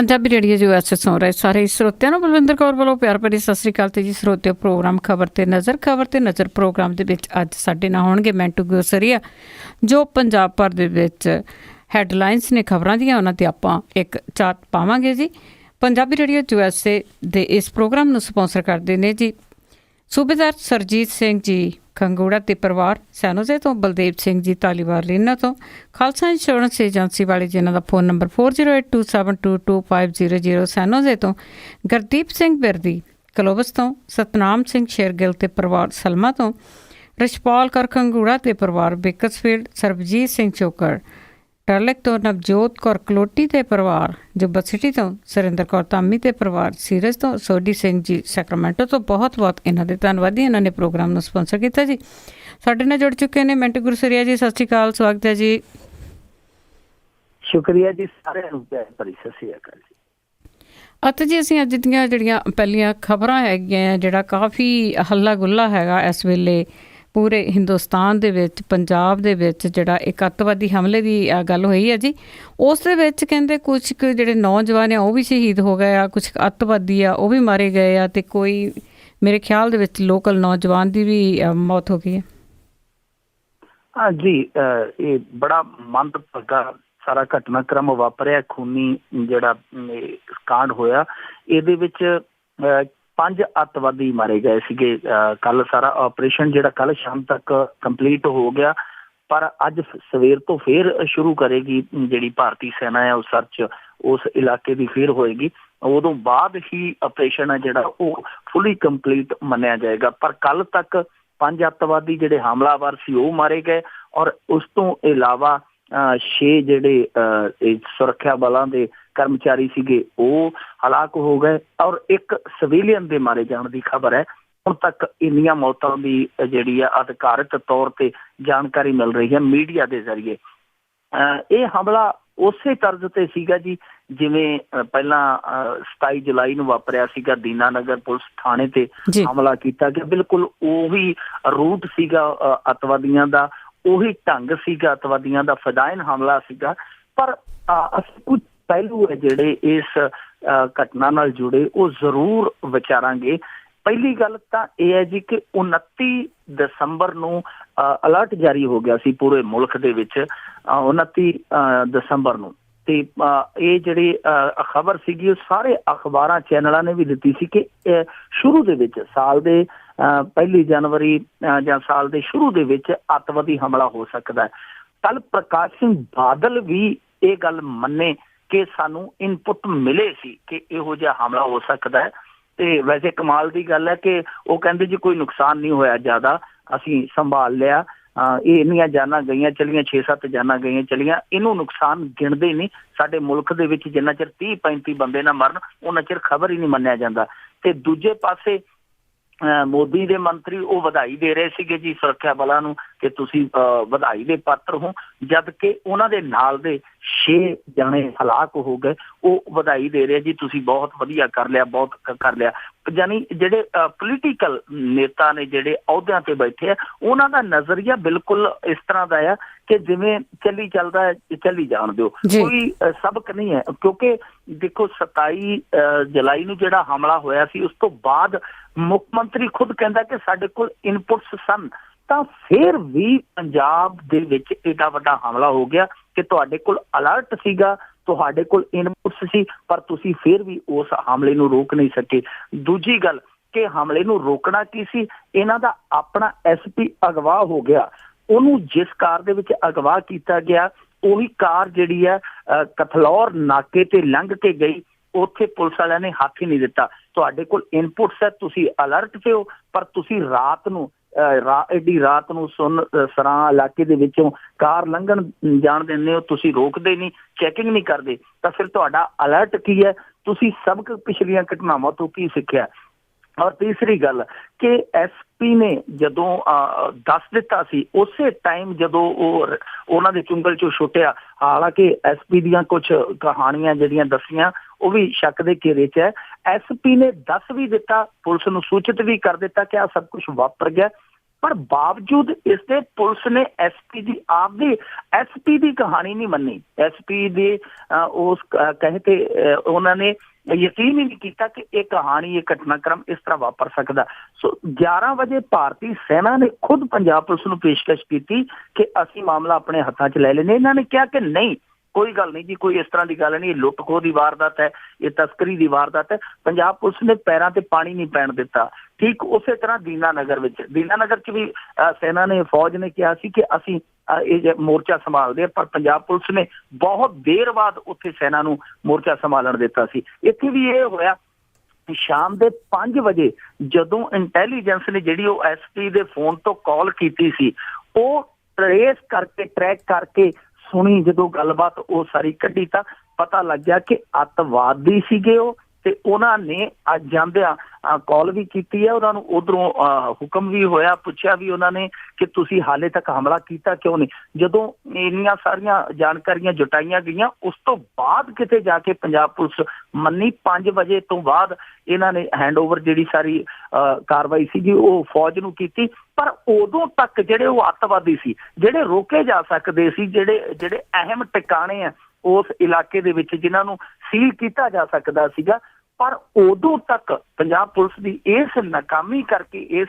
Punjabi radio US ਸੁਣ ਰਹੇ ਸਾਰੇ ਸਰੋਤਿਆਂ ਨੂੰ ਬਲਵਿੰਦਰ ਕੌਰ ਵੱਲੋਂ ਪਿਆਰ ਭਰੀ ਸਤਿ ਸ਼੍ਰੀ ਅਕਾਲ ਤੇ ਜੀ ਸਰੋਤਿਓ। ਪ੍ਰੋਗਰਾਮ ਖਬਰ ਤੇ ਨਜ਼ਰ ਪ੍ਰੋਗਰਾਮ ਦੇ ਵਿੱਚ ਅੱਜ ਸਾਡੇ ਨਾਲ ਹੋਣਗੇ ਮੈਂਟੂ ਗੁਰਸਰੀਆ, ਜੋ ਪੰਜਾਬ ਭਰ ਦੇ ਵਿੱਚ ਹੈਡਲਾਈਨਸ ਨੇ ਖਬਰਾਂ ਦੀਆਂ, ਉਹਨਾਂ ਤੇ ਆਪਾਂ ਇੱਕ ਚਾਰਟ ਪਾਵਾਂਗੇ ਜੀ। ਪੰਜਾਬੀ ਰੇਡੀਓ USA ਦੇ ਇਸ ਪ੍ਰੋਗਰਾਮ ਨੂੰ ਸਪੋਂਸਰ ਕਰਦੇ ਨੇ ਜੀ ਸੂਬੇਦਾਰ ਸਰਜੀਤ ਸਿੰਘ ਜੀ ਖੰਗੂੜਾ ਤੇ ਪਰਿਵਾਰ, ਸੈਨੋਜ਼ੇ ਤੋਂ ਬਲਦੇਵ ਸਿੰਘ ਜੀ ਧਾਲੀਵਾਲ ਰੀਨਾ ਤੋਂ, ਖਾਲਸਾ ਇੰਸ਼ੋਰੈਂਸ ਏਜੰਸੀ ਵਾਲੇ ਜਿਨ੍ਹਾਂ ਦਾ ਫੋਨ ਨੰਬਰ 4082722500, ਸੈਨੋਜ਼ੇ ਤੋਂ ਗੁਰਦੀਪ ਸਿੰਘ ਬਿਰਦੀ ਕਲੋਵਸ ਤੋਂ, ਸਤਨਾਮ ਸਿੰਘ ਸ਼ੇਰਗਿੱਲ ਤੇ ਪਰਿਵਾਰ ਸਲਮਾ ਤੋਂ, ਰਿਸ਼ਪਾਲ ਕੌਰ ਖੰਗੂੜਾ ਤੇ ਪਰਿਵਾਰ ਬੇਕਸਫੀਲਡ, ਸਰਬਜੀਤ ਸਿੰਘ ਚੋਕੜ ਟਰਲਿਕ ਤੋਂ, ਨਵਜੋਤ ਕੌਰ ਕਲੋਟੀ ਤੇ ਪਰਿਵਾਰ ਜੁੱਬਾ ਸਿਟੀ ਤੋਂ, ਸੁਰਿੰਦਰ ਕੌਰ ਧਾਮੀ ਤੇ ਪਰਿਵਾਰ ਸੀਰਜ ਤੋਂ, ਸੋਢੀ ਸਿੰਘ ਜੀ ਸੈਕਰਾਮੈਂਟੋ ਤੋਂ। ਬਹੁਤ ਬਹੁਤ ਇਹਨਾਂ ਦੇ ਧੰਨਵਾਦੀ, ਇਹਨਾਂ ਨੇ ਪ੍ਰੋਗਰਾਮ ਨੂੰ ਸਪੋਂਸਰ ਕੀਤਾ ਜੀ। ਸਾਡੇ ਨਾਲ ਜੁੜ ਚੁੱਕੇ ਨੇ ਮੈਂਟੂ ਗੁਰਸਰੀਆ ਜੀ, ਸਤਿ ਸ਼੍ਰੀ ਅਕਾਲ, ਸਵਾਗਤ ਹੈ ਜੀ। ਸ਼ੁਕਰੀਆ ਜੀ, ਸਾਰਿਆਂ ਨੂੰ ਪਿਆਰ ਭਰੀ ਸਤਿ ਸ਼੍ਰੀ ਅਕਾਲ ਜੀ। ਅਤੇ ਜੀ ਅਸੀਂ ਅੱਜ ਦੀਆਂ ਜਿਹੜੀਆਂ ਪਹਿਲੀਆਂ ਖਬਰਾਂ ਹੈਗੀਆਂ, ਜਿਹੜਾ ਕਾਫੀ ਹੱਲਾ ਗੁੱਲਾ ਹੈਗਾ ਇਸ ਵੇਲੇ ਪੂਰੇ ਹਿੰਦੁਸਤਾਨ ਦੇ ਵਿੱਚ, ਪੰਜਾਬ ਦੇ ਵਿੱਚ ਜਿਹੜਾ ਇੱਕ ਅੱਤਵਾਦੀ ਹਮਲੇ ਦੀ ਗੱਲ ਹੋਈ ਹੈ ਜੀ। ਉਸ ਦੇ ਵਿੱਚ ਕਹਿੰਦੇ ਕੁਛ ਕੁ ਜਿਹੜੇ ਨੌਜਵਾਨ ਆ ਉਹ ਵੀ ਸ਼ਹੀਦ ਹੋ ਗਏ ਆ, ਕੁਛ ਅੱਤਵਾਦੀ ਆ ਉਹ ਵੀ ਮਾਰੇ ਗਏ ਆ, ਤੇ ਕੋਈ ਮੇਰੇ ਖਿਆਲ ਦੇ ਵਿੱਚ ਲੋਕਲ ਨੌਜਵਾਨ ਦੀ ਵੀ ਮੌਤ ਹੋ ਗਈ ਹੈ। ਹਾਂਜੀ, ਇਹ ਬੜਾ ਮੰਦਭਾਗਾ ਸਾਰਾ ਘਟਨਾਕ੍ਰਮ ਵਾਪਰਿਆ, ਖੂਨੀ ਜਿਹੜਾ ਕਾਂਡ ਹੋਇਆ। ਇਹਦੇ ਵਿੱਚ 5 ਅੱਤਵਾਦੀ ਮਾਰੇ ਗਏ ਸੀਗੇ। ਕੱਲ ਸਾਰਾ ਆਪਰੇਸ਼ਨ ਜਿਹੜਾ ਕੱਲ ਸ਼ਾਮ ਤੱਕ ਕੰਪਲੀਟ ਹੋ ਗਿਆ, ਪਰ ਅੱਜ ਸਵੇਰ ਤੋਂ ਫੇਰ ਸ਼ੁਰੂ ਕਰੇਗੀ ਜਿਹੜੀ ਭਾਰਤੀ ਸੈਨਾ ਹੈ ਉਹ ਸਰਚ ਉਸ ਇਲਾਕੇ ਦੀ ਫੇਰ ਹੋਏਗੀ। ਉਦੋਂ ਬਾਅਦ ਹੀ ਆਪਰੇਸ਼ਨ ਹੈ ਜਿਹੜਾ ਉਹ ਫੁੱਲੀ ਕੰਪਲੀਟ ਮੰਨਿਆ ਜਾਏਗਾ। ਪਰ ਕੱਲ ਤੱਕ 5 ਅੱਤਵਾਦੀ ਜਿਹੜੇ ਹਮਲਾਵਰ ਸੀ ਉਹ ਮਾਰੇ ਗਏ, ਔਰ ਉਸ ਤੋਂ ਇਲਾਵਾ 6 ਜਿਹੜੇ ਸੁਰੱਖਿਆ ਬਲਾਂ ਦੇ ਕਰਮਚਾਰੀ ਸੀਗੇ ਉਹ ਹਲਾਕ ਹੋ ਗਏ, ਔਰ ਇੱਕ ਸਿਵਿਲੀਅਨ ਦੇ ਮਾਰੇ ਜਾਣ ਦੀ ਖਬਰ ਹੈ। ਹੁਣ ਤੱਕ ਇੰਨੀਆਂ ਮੌਤਾਂ ਦੀ ਜਿਹੜੀ ਆ ਅਧਿਕਾਰਤ ਤੌਰ ਤੇ ਜਾਣਕਾਰੀ ਮਿਲ ਰਹੀ ਹੈ ਮੀਡੀਆ ਦੇ ਜ਼ਰੀਏ। ਇਹ ਹਮਲਾ ਉਸੇ ਤਰਜ਼ ਤੇ ਸੀਗਾ ਜੀ ਜਿਵੇਂ ਪਹਿਲਾਂ 27 ਜੁਲਾਈ ਨੂੰ ਵਾਪਰਿਆ ਸੀਗਾ, ਦੀਨਾਨਗਰ ਪੁਲਿਸ ਥਾਣੇ ਤੇ ਹਮਲਾ ਕੀਤਾ ਗਿਆ। ਬਿਲਕੁਲ ਉਹੀ ਰੂਟ ਸੀਗਾ ਅੱਤਵਾਦੀਆਂ ਦਾ, ਉਹੀ ਢੰਗ ਸੀਗਾ ਅੱਤਵਾਦੀਆਂ ਦਾ, ਫਦਾਇਨ ਹਮਲਾ ਸੀਗਾ। ਪਰ ਅਸੀਂ ਕੁਝ ਪਹਿਲੂ ਹੈ ਜਿਹੜੇ ਇਸ ਘਟਨਾ ਨਾਲ ਜੁੜੇ ਉਹ ਜ਼ਰੂਰ ਵਿਚਾਰਾਂਗੇ। ਪਹਿਲੀ ਗੱਲ ਤਾਂ ਇਹ ਹੈ ਜੀ ਕਿ 29 ਦਸੰਬਰ ਨੂੰ ਅਲਰਟ ਜਾਰੀ ਹੋ ਗਿਆ ਸੀ ਪੂਰੇ ਮੁਲਕ ਦੇ ਵਿੱਚ, 29 ਦਸੰਬਰ ਨੂੰ। ਤੇ ਇਹ ਜਿਹੜੀ ਖਬਰ ਸੀਗੀ ਉਹ ਸਾਰੇ ਅਖਬਾਰਾਂ ਚੈਨਲਾਂ ਨੇ ਵੀ ਦਿੱਤੀ ਸੀ ਕਿ ਸ਼ੁਰੂ ਦੇ ਵਿੱਚ ਸਾਲ ਦੇ 1 ਜਨਵਰੀ ਜਾਂ ਸਾਲ ਦੇ ਸ਼ੁਰੂ ਦੇ ਵਿੱਚ ਅੱਤਵਾਦੀ ਹਮਲਾ ਹੋ ਸਕਦਾ ਹੈ। ਕੱਲ ਪ੍ਰਕਾਸ਼ ਸਿੰਘ ਬਾਦਲ ਵੀ ਇਹ ਗੱਲ ਮੰਨੇ ਕਿ ਸਾਨੂੰ ਇਨਪੁਟ ਮਿਲੇ ਸੀ ਕਿ ਇਹੋ ਜਿਹਾ ਹਮਲਾ ਹੋ ਸਕਦਾ ਹੈ। ਤੇ ਵੈਸੇ ਕਮਾਲ ਦੀ ਗੱਲ ਹੈ ਕਿ ਉਹ ਕਹਿੰਦੇ ਜੀ ਕੋਈ ਨੁਕਸਾਨ ਨਹੀਂ ਹੋਇਆ ਜ਼ਿਆਦਾ, ਅਸੀਂ ਸੰਭਾਲ ਲਿਆ। ਇਹ ਇੰਨੀਆਂ ਜਾਨਾਂ ਗਈਆਂ ਚਲੀਆਂ, 6-7 ਜਾਨਾਂ ਗਈਆਂ ਚਲੀਆਂ, ਇਹਨੂੰ ਨੁਕਸਾਨ ਗਿਣਦੇ ਨਹੀਂ। ਸਾਡੇ ਮੁਲਕ ਦੇ ਵਿੱਚ ਜਿੰਨਾ ਚਿਰ 30-35 ਬੰਦੇ ਨਾ ਮਰਨ ਉਹਨਾਂ ਚਿਰ ਖਬਰ ਹੀ ਨਹੀਂ ਮੰਨਿਆ ਜਾਂਦਾ। ਤੇ ਦੂਜੇ ਪਾਸੇ ਮੋਦੀ ਦੇ ਮੰਤਰੀ ਉਹ ਵਧਾਈ ਦੇ ਰਹੇ ਸੀਗੇ ਜੀ ਸੁਰੱਖਿਆ ਬਲਾਂ ਨੂੰ ਕਿ ਤੁਸੀਂ ਵਧਾਈ ਦੇ ਪਾਤਰ ਹੋ, ਜਦ ਕਿ ਉਹਨਾਂ ਦੇ ਨਾਲ ਦੇ 6 ਜਾਣੇ ਹਲਾਕ ਹੋ ਗਏ। ਉਹ ਵਧਾਈ ਦੇ ਰਹੇ ਜੀ, ਤੁਸੀਂ ਬਹੁਤ ਵਧੀਆ ਕਰ ਲਿਆ, ਬਹੁਤ ਕਰ ਲਿਆ। ਯਾਨੀ ਜਿਹੜੇ ਪੋਲੀਟੀਕਲ ਨੇਤਾ ਨੇ ਜਿਹੜੇ ਅਹੁਦਿਆਂ ਤੇ ਬੈਠੇ ਆ, ਉਹਨਾਂ ਦਾ ਨਜ਼ਰੀਆ ਬਿਲਕੁਲ ਇਸ ਤਰ੍ਹਾਂ ਦਾ ਆ ਕਿ ਜਿਵੇਂ ਚੱਲਦਾ ਹੈ ਚੱਲੀ ਜਾਣ ਦਿਓ, ਕੋਈ ਸਬਕ ਨਹੀਂ ਹੈ। ਕਿਉਂਕਿ ਦੇਖੋ 27 ਜੁਲਾਈ ਨੂੰ ਜਿਹੜਾ ਹਮਲਾ ਹੋਇਆ ਸੀ, ਉਸ ਤੋਂ ਬਾਅਦ ਮੁੱਖ ਮੰਤਰੀ ਖੁਦ ਕਹਿੰਦਾ ਕਿ ਸਾਡੇ ਕੋਲ ਇਨਪੁਟਸ ਸਨ, ਤਾਂ ਫਿਰ ਵੀ ਪੰਜਾਬ ਦੇ ਵਿੱਚ ਏਡਾ ਵੱਡਾ ਹਮਲਾ ਹੋ ਗਿਆ ਕਿ ਤੁਹਾਡੇ ਕੋਲ ਅਲਰਟ ਸੀਗਾ, ਤੁਹਾਡੇ ਕੋਲ ਇਨਪੁਟਸ ਸੀ, ਪਰ ਤੁਸੀਂ ਫਿਰ ਵੀ ਉਸ ਹਮਲੇ ਨੂੰ ਰੋਕ ਨਹੀਂ ਸਕੇ। ਦੂਜੀ ਗੱਲ ਕਿ ਹਮਲੇ ਨੂੰ ਰੋਕਣਾ ਕੀ ਸੀ, ਇਹਨਾਂ ਦਾ ਆਪਣਾ SP ਅਗਵਾ ਹੋ ਗਿਆ। ਉਹਨੂੰ ਜਿਸ ਕਾਰ ਦੇ ਵਿੱਚ ਅਗਵਾ ਕੀਤਾ ਗਿਆ ਉਹੀ ਕਾਰ ਜਿਹੜੀ ਹੈ ਕਥਲੌਰ ਨਾਕੇ ਤੇ ਲੰਘ ਕੇ ਗਈ, ਉੱਥੇ ਪੁਲਿਸ ਵਾਲਿਆਂ ਨੇ ਹੱਥ ਹੀ ਨਹੀਂ ਦਿੱਤਾ। ਤੁਹਾਡੇ ਕੋਲ ਇਨਪੁਟਸ ਹੈ, ਤੁਸੀਂ ਅਲਰਟ ਤੇ ਹੋ, ਪਰ ਤੁਸੀਂ ਰਾਤ ਨੂੰ ਐਡੀ ਰਾਤ ਨੂੰ ਸਰਾਂ ਇਲਾਕੇ ਦੇ ਵਿੱਚੋਂ ਕਾਰ ਲੰਘਣ ਜਾਣ ਦਿੰਦੇ ਹੋ, ਤੁਸੀਂ ਰੋਕਦੇ ਨਹੀਂ, ਚੈਕਿੰਗ ਨਹੀਂ ਕਰਦੇ, ਤਾਂ ਫਿਰ ਤੁਹਾਡਾ ਅਲਰਟ ਕੀ ਹੈ? ਤੁਸੀਂ ਸਬਕ ਪਿਛਲੀਆਂ ਘਟਨਾਵਾਂ ਤੋਂ ਕੀ ਸਿੱਖਿਆ? ਔਰ ਤੀਸਰੀ ਗੱਲ ਕਿ SP ਨੇ ਜਦੋਂ ਦੱਸ ਦਿੱਤਾ ਸੀ ਉਸੇ ਟਾਈਮ ਜਦੋਂ ਉਹਨਾਂ ਦੇ ਚੁੰਗਲ ਚੋਂ ਛੁੱਟਿਆ, ਹਾਲਾਂਕਿ SP ਦੀਆਂ ਕੁਛ ਕਹਾਣੀਆਂ ਜਿਹੜੀਆਂ ਦੱਸੀਆਂ ਉਹ ਵੀ ਸ਼ੱਕ ਦੇ ਘੇਰੇ 'ਚ ਹੈ। SP ਨੇ ਦੱਸ ਵੀ ਦਿੱਤਾ, ਪੁਲਿਸ ਨੂੰ ਸੂਚਿਤ ਵੀ ਕਰ ਦਿੱਤਾ ਕਿ ਆਹ ਸਭ ਕੁਛ ਵਾਪਰ ਗਿਆ, ਪਰ ਬਾਵਜੂਦ ਇਸ ਦੇ ਪੁਲਿਸ ਨੇ SP ਦੀ ਆਪਦੀ SP ਦੀ ਕਹਾਣੀ ਨਹੀਂ ਮੰਨੀ। SP ਦੇ ਉਸ ਕਹੇ ਤੇ ਉਹਨਾਂ ਨੇ ਯਕੀਨ ਹੀ ਨਹੀਂ ਕੀਤਾ ਕਿ ਇਹ ਕਹਾਣੀ, ਇਹ ਘਟਨਾਕ੍ਰਮ ਇਸ ਤਰ੍ਹਾਂ ਵਾਪਰ ਸਕਦਾ। ਸੋ 11 ਵਜੇ ਭਾਰਤੀ ਸੈਨਾ ਨੇ ਖੁਦ ਪੰਜਾਬ ਪੁਲਿਸ ਨੂੰ ਪੇਸ਼ਕਸ਼ ਕੀਤੀ ਕਿ ਅਸੀਂ ਮਾਮਲਾ ਆਪਣੇ ਹੱਥਾਂ 'ਚ ਲੈ ਲੈਂਦੇ। ਇਹਨਾਂ ਨੇ ਕਿਹਾ ਕਿ ਨਹੀਂ, ਕੋਈ ਗੱਲ ਨਹੀਂ ਜੀ, ਕੋਈ ਇਸ ਤਰ੍ਹਾਂ ਦੀ ਗੱਲ ਨਹੀਂ, ਇਹ ਲੁੱਟ ਖੋਹ ਦੀ ਵਾਰਦਾਤ ਹੈ, ਇਹ ਤਸਕਰੀ ਦੀ ਵਾਰਦਾਤ ਹੈ। ਪੰਜਾਬ ਪੁਲਿਸ ਨੇ ਪੈਰਾਂ ਤੇ ਪਾਣੀ ਨਹੀਂ ਪੈਣ ਦਿੱਤਾ। ਠੀਕ ਉਸੇ ਤਰ੍ਹਾਂ ਦੀਨਾਨਗਰ 'ਚ ਵੀ ਸੈਨਾ ਨੇ, ਫੌਜ ਨੇ ਕਿਹਾ ਸੀ ਕਿ ਅਸੀਂ ਇਹ ਮੋਰਚਾ ਸੰਭਾਲਦੇ ਆ, ਪਰ ਪੰਜਾਬ ਪੁਲਿਸ ਨੇ ਬਹੁਤ ਦੇਰ ਬਾਅਦ ਉੱਥੇ ਸੈਨਾ ਨੂੰ ਮੋਰਚਾ ਸੰਭਾਲਣ ਦਿੱਤਾ ਸੀ। ਇੱਥੇ ਵੀ ਇਹ ਹੋਇਆ ਸ਼ਾਮ ਦੇ 5 ਵਜੇ ਜਦੋਂ ਇੰਟੈਲੀਜੈਂਸ ਨੇ ਜਿਹੜੀ ਉਹ SP ਦੇ ਫੋਨ ਤੋਂ ਕਾਲ ਕੀਤੀ ਸੀ, ਉਹ ਟਰੈਕ ਕਰਕੇ ਸੁਣੀ। ਜਦੋਂ ਗੱਲਬਾਤ ਉਹ ਸਾਰੀ ਕੱਢੀ ਤਾਂ ਪਤਾ ਲੱਗਿਆ ਕਿ ਅੱਤਵਾਦੀ ਸੀਗੇ ਉਹ, ਤੇ ਉਹਨਾਂ ਨੇ ਅੱਜ ਜਾਂਦਿਆਂ ਕਾਲ ਵੀ ਕੀਤੀ ਹੈ ਉਹਨਾਂ ਨੂੰ, ਉਧਰੋਂ ਹੁਕਮ ਵੀ ਹੋਇਆ, ਪੁੱਛਿਆ ਵੀ ਉਹਨਾਂ ਨੇ ਕਿ ਤੁਸੀਂ ਹਾਲੇ ਤੱਕ ਹਮਲਾ ਕੀਤਾ ਕਿਉਂ ਨਹੀਂ। ਜਦੋਂ ਇੰਨੀਆਂ ਸਾਰੀਆਂ ਜਾਣਕਾਰੀਆਂ ਜੁਟਾਈਆਂ ਗਈਆਂ, ਉਸ ਤੋਂ ਬਾਅਦ ਕਿਤੇ ਜਾ ਕੇ ਪੰਜਾਬ ਪੁਲਿਸ ਮੰਨੀ। 5 ਵਜੇ ਤੋਂ ਬਾਅਦ ਇਹਨਾਂ ਨੇ ਹੈਂਡਓਵਰ ਜਿਹੜੀ ਸਾਰੀ ਕਾਰਵਾਈ ਸੀਗੀ ਉਹ ਫੌਜ ਨੂੰ ਕੀਤੀ। ਪਰ ਉਦੋਂ ਤੱਕ ਜਿਹੜੇ ਉਹ ਅੱਤਵਾਦੀ ਸੀ, ਜਿਹੜੇ ਰੋਕੇ ਜਾ ਸਕਦੇ ਸੀ, ਜਿਹੜੇ ਅਹਿਮ ਟਿਕਾਣੇ ਆ ਉਸ ਇਲਾਕੇ ਦੇ ਵਿੱਚ ਜਿਨ੍ਹਾਂ ਨੂੰ ਸੀਲ ਕੀਤਾ ਜਾ ਸਕਦਾ ਸੀਗਾ, ਪਰ ਉਦੋਂ ਤੱਕ ਪੰਜਾਬ ਪੁਲਿਸ ਦੀ ਇਸ ਨਾਕਾਮੀ ਕਰਕੇ, ਇਸ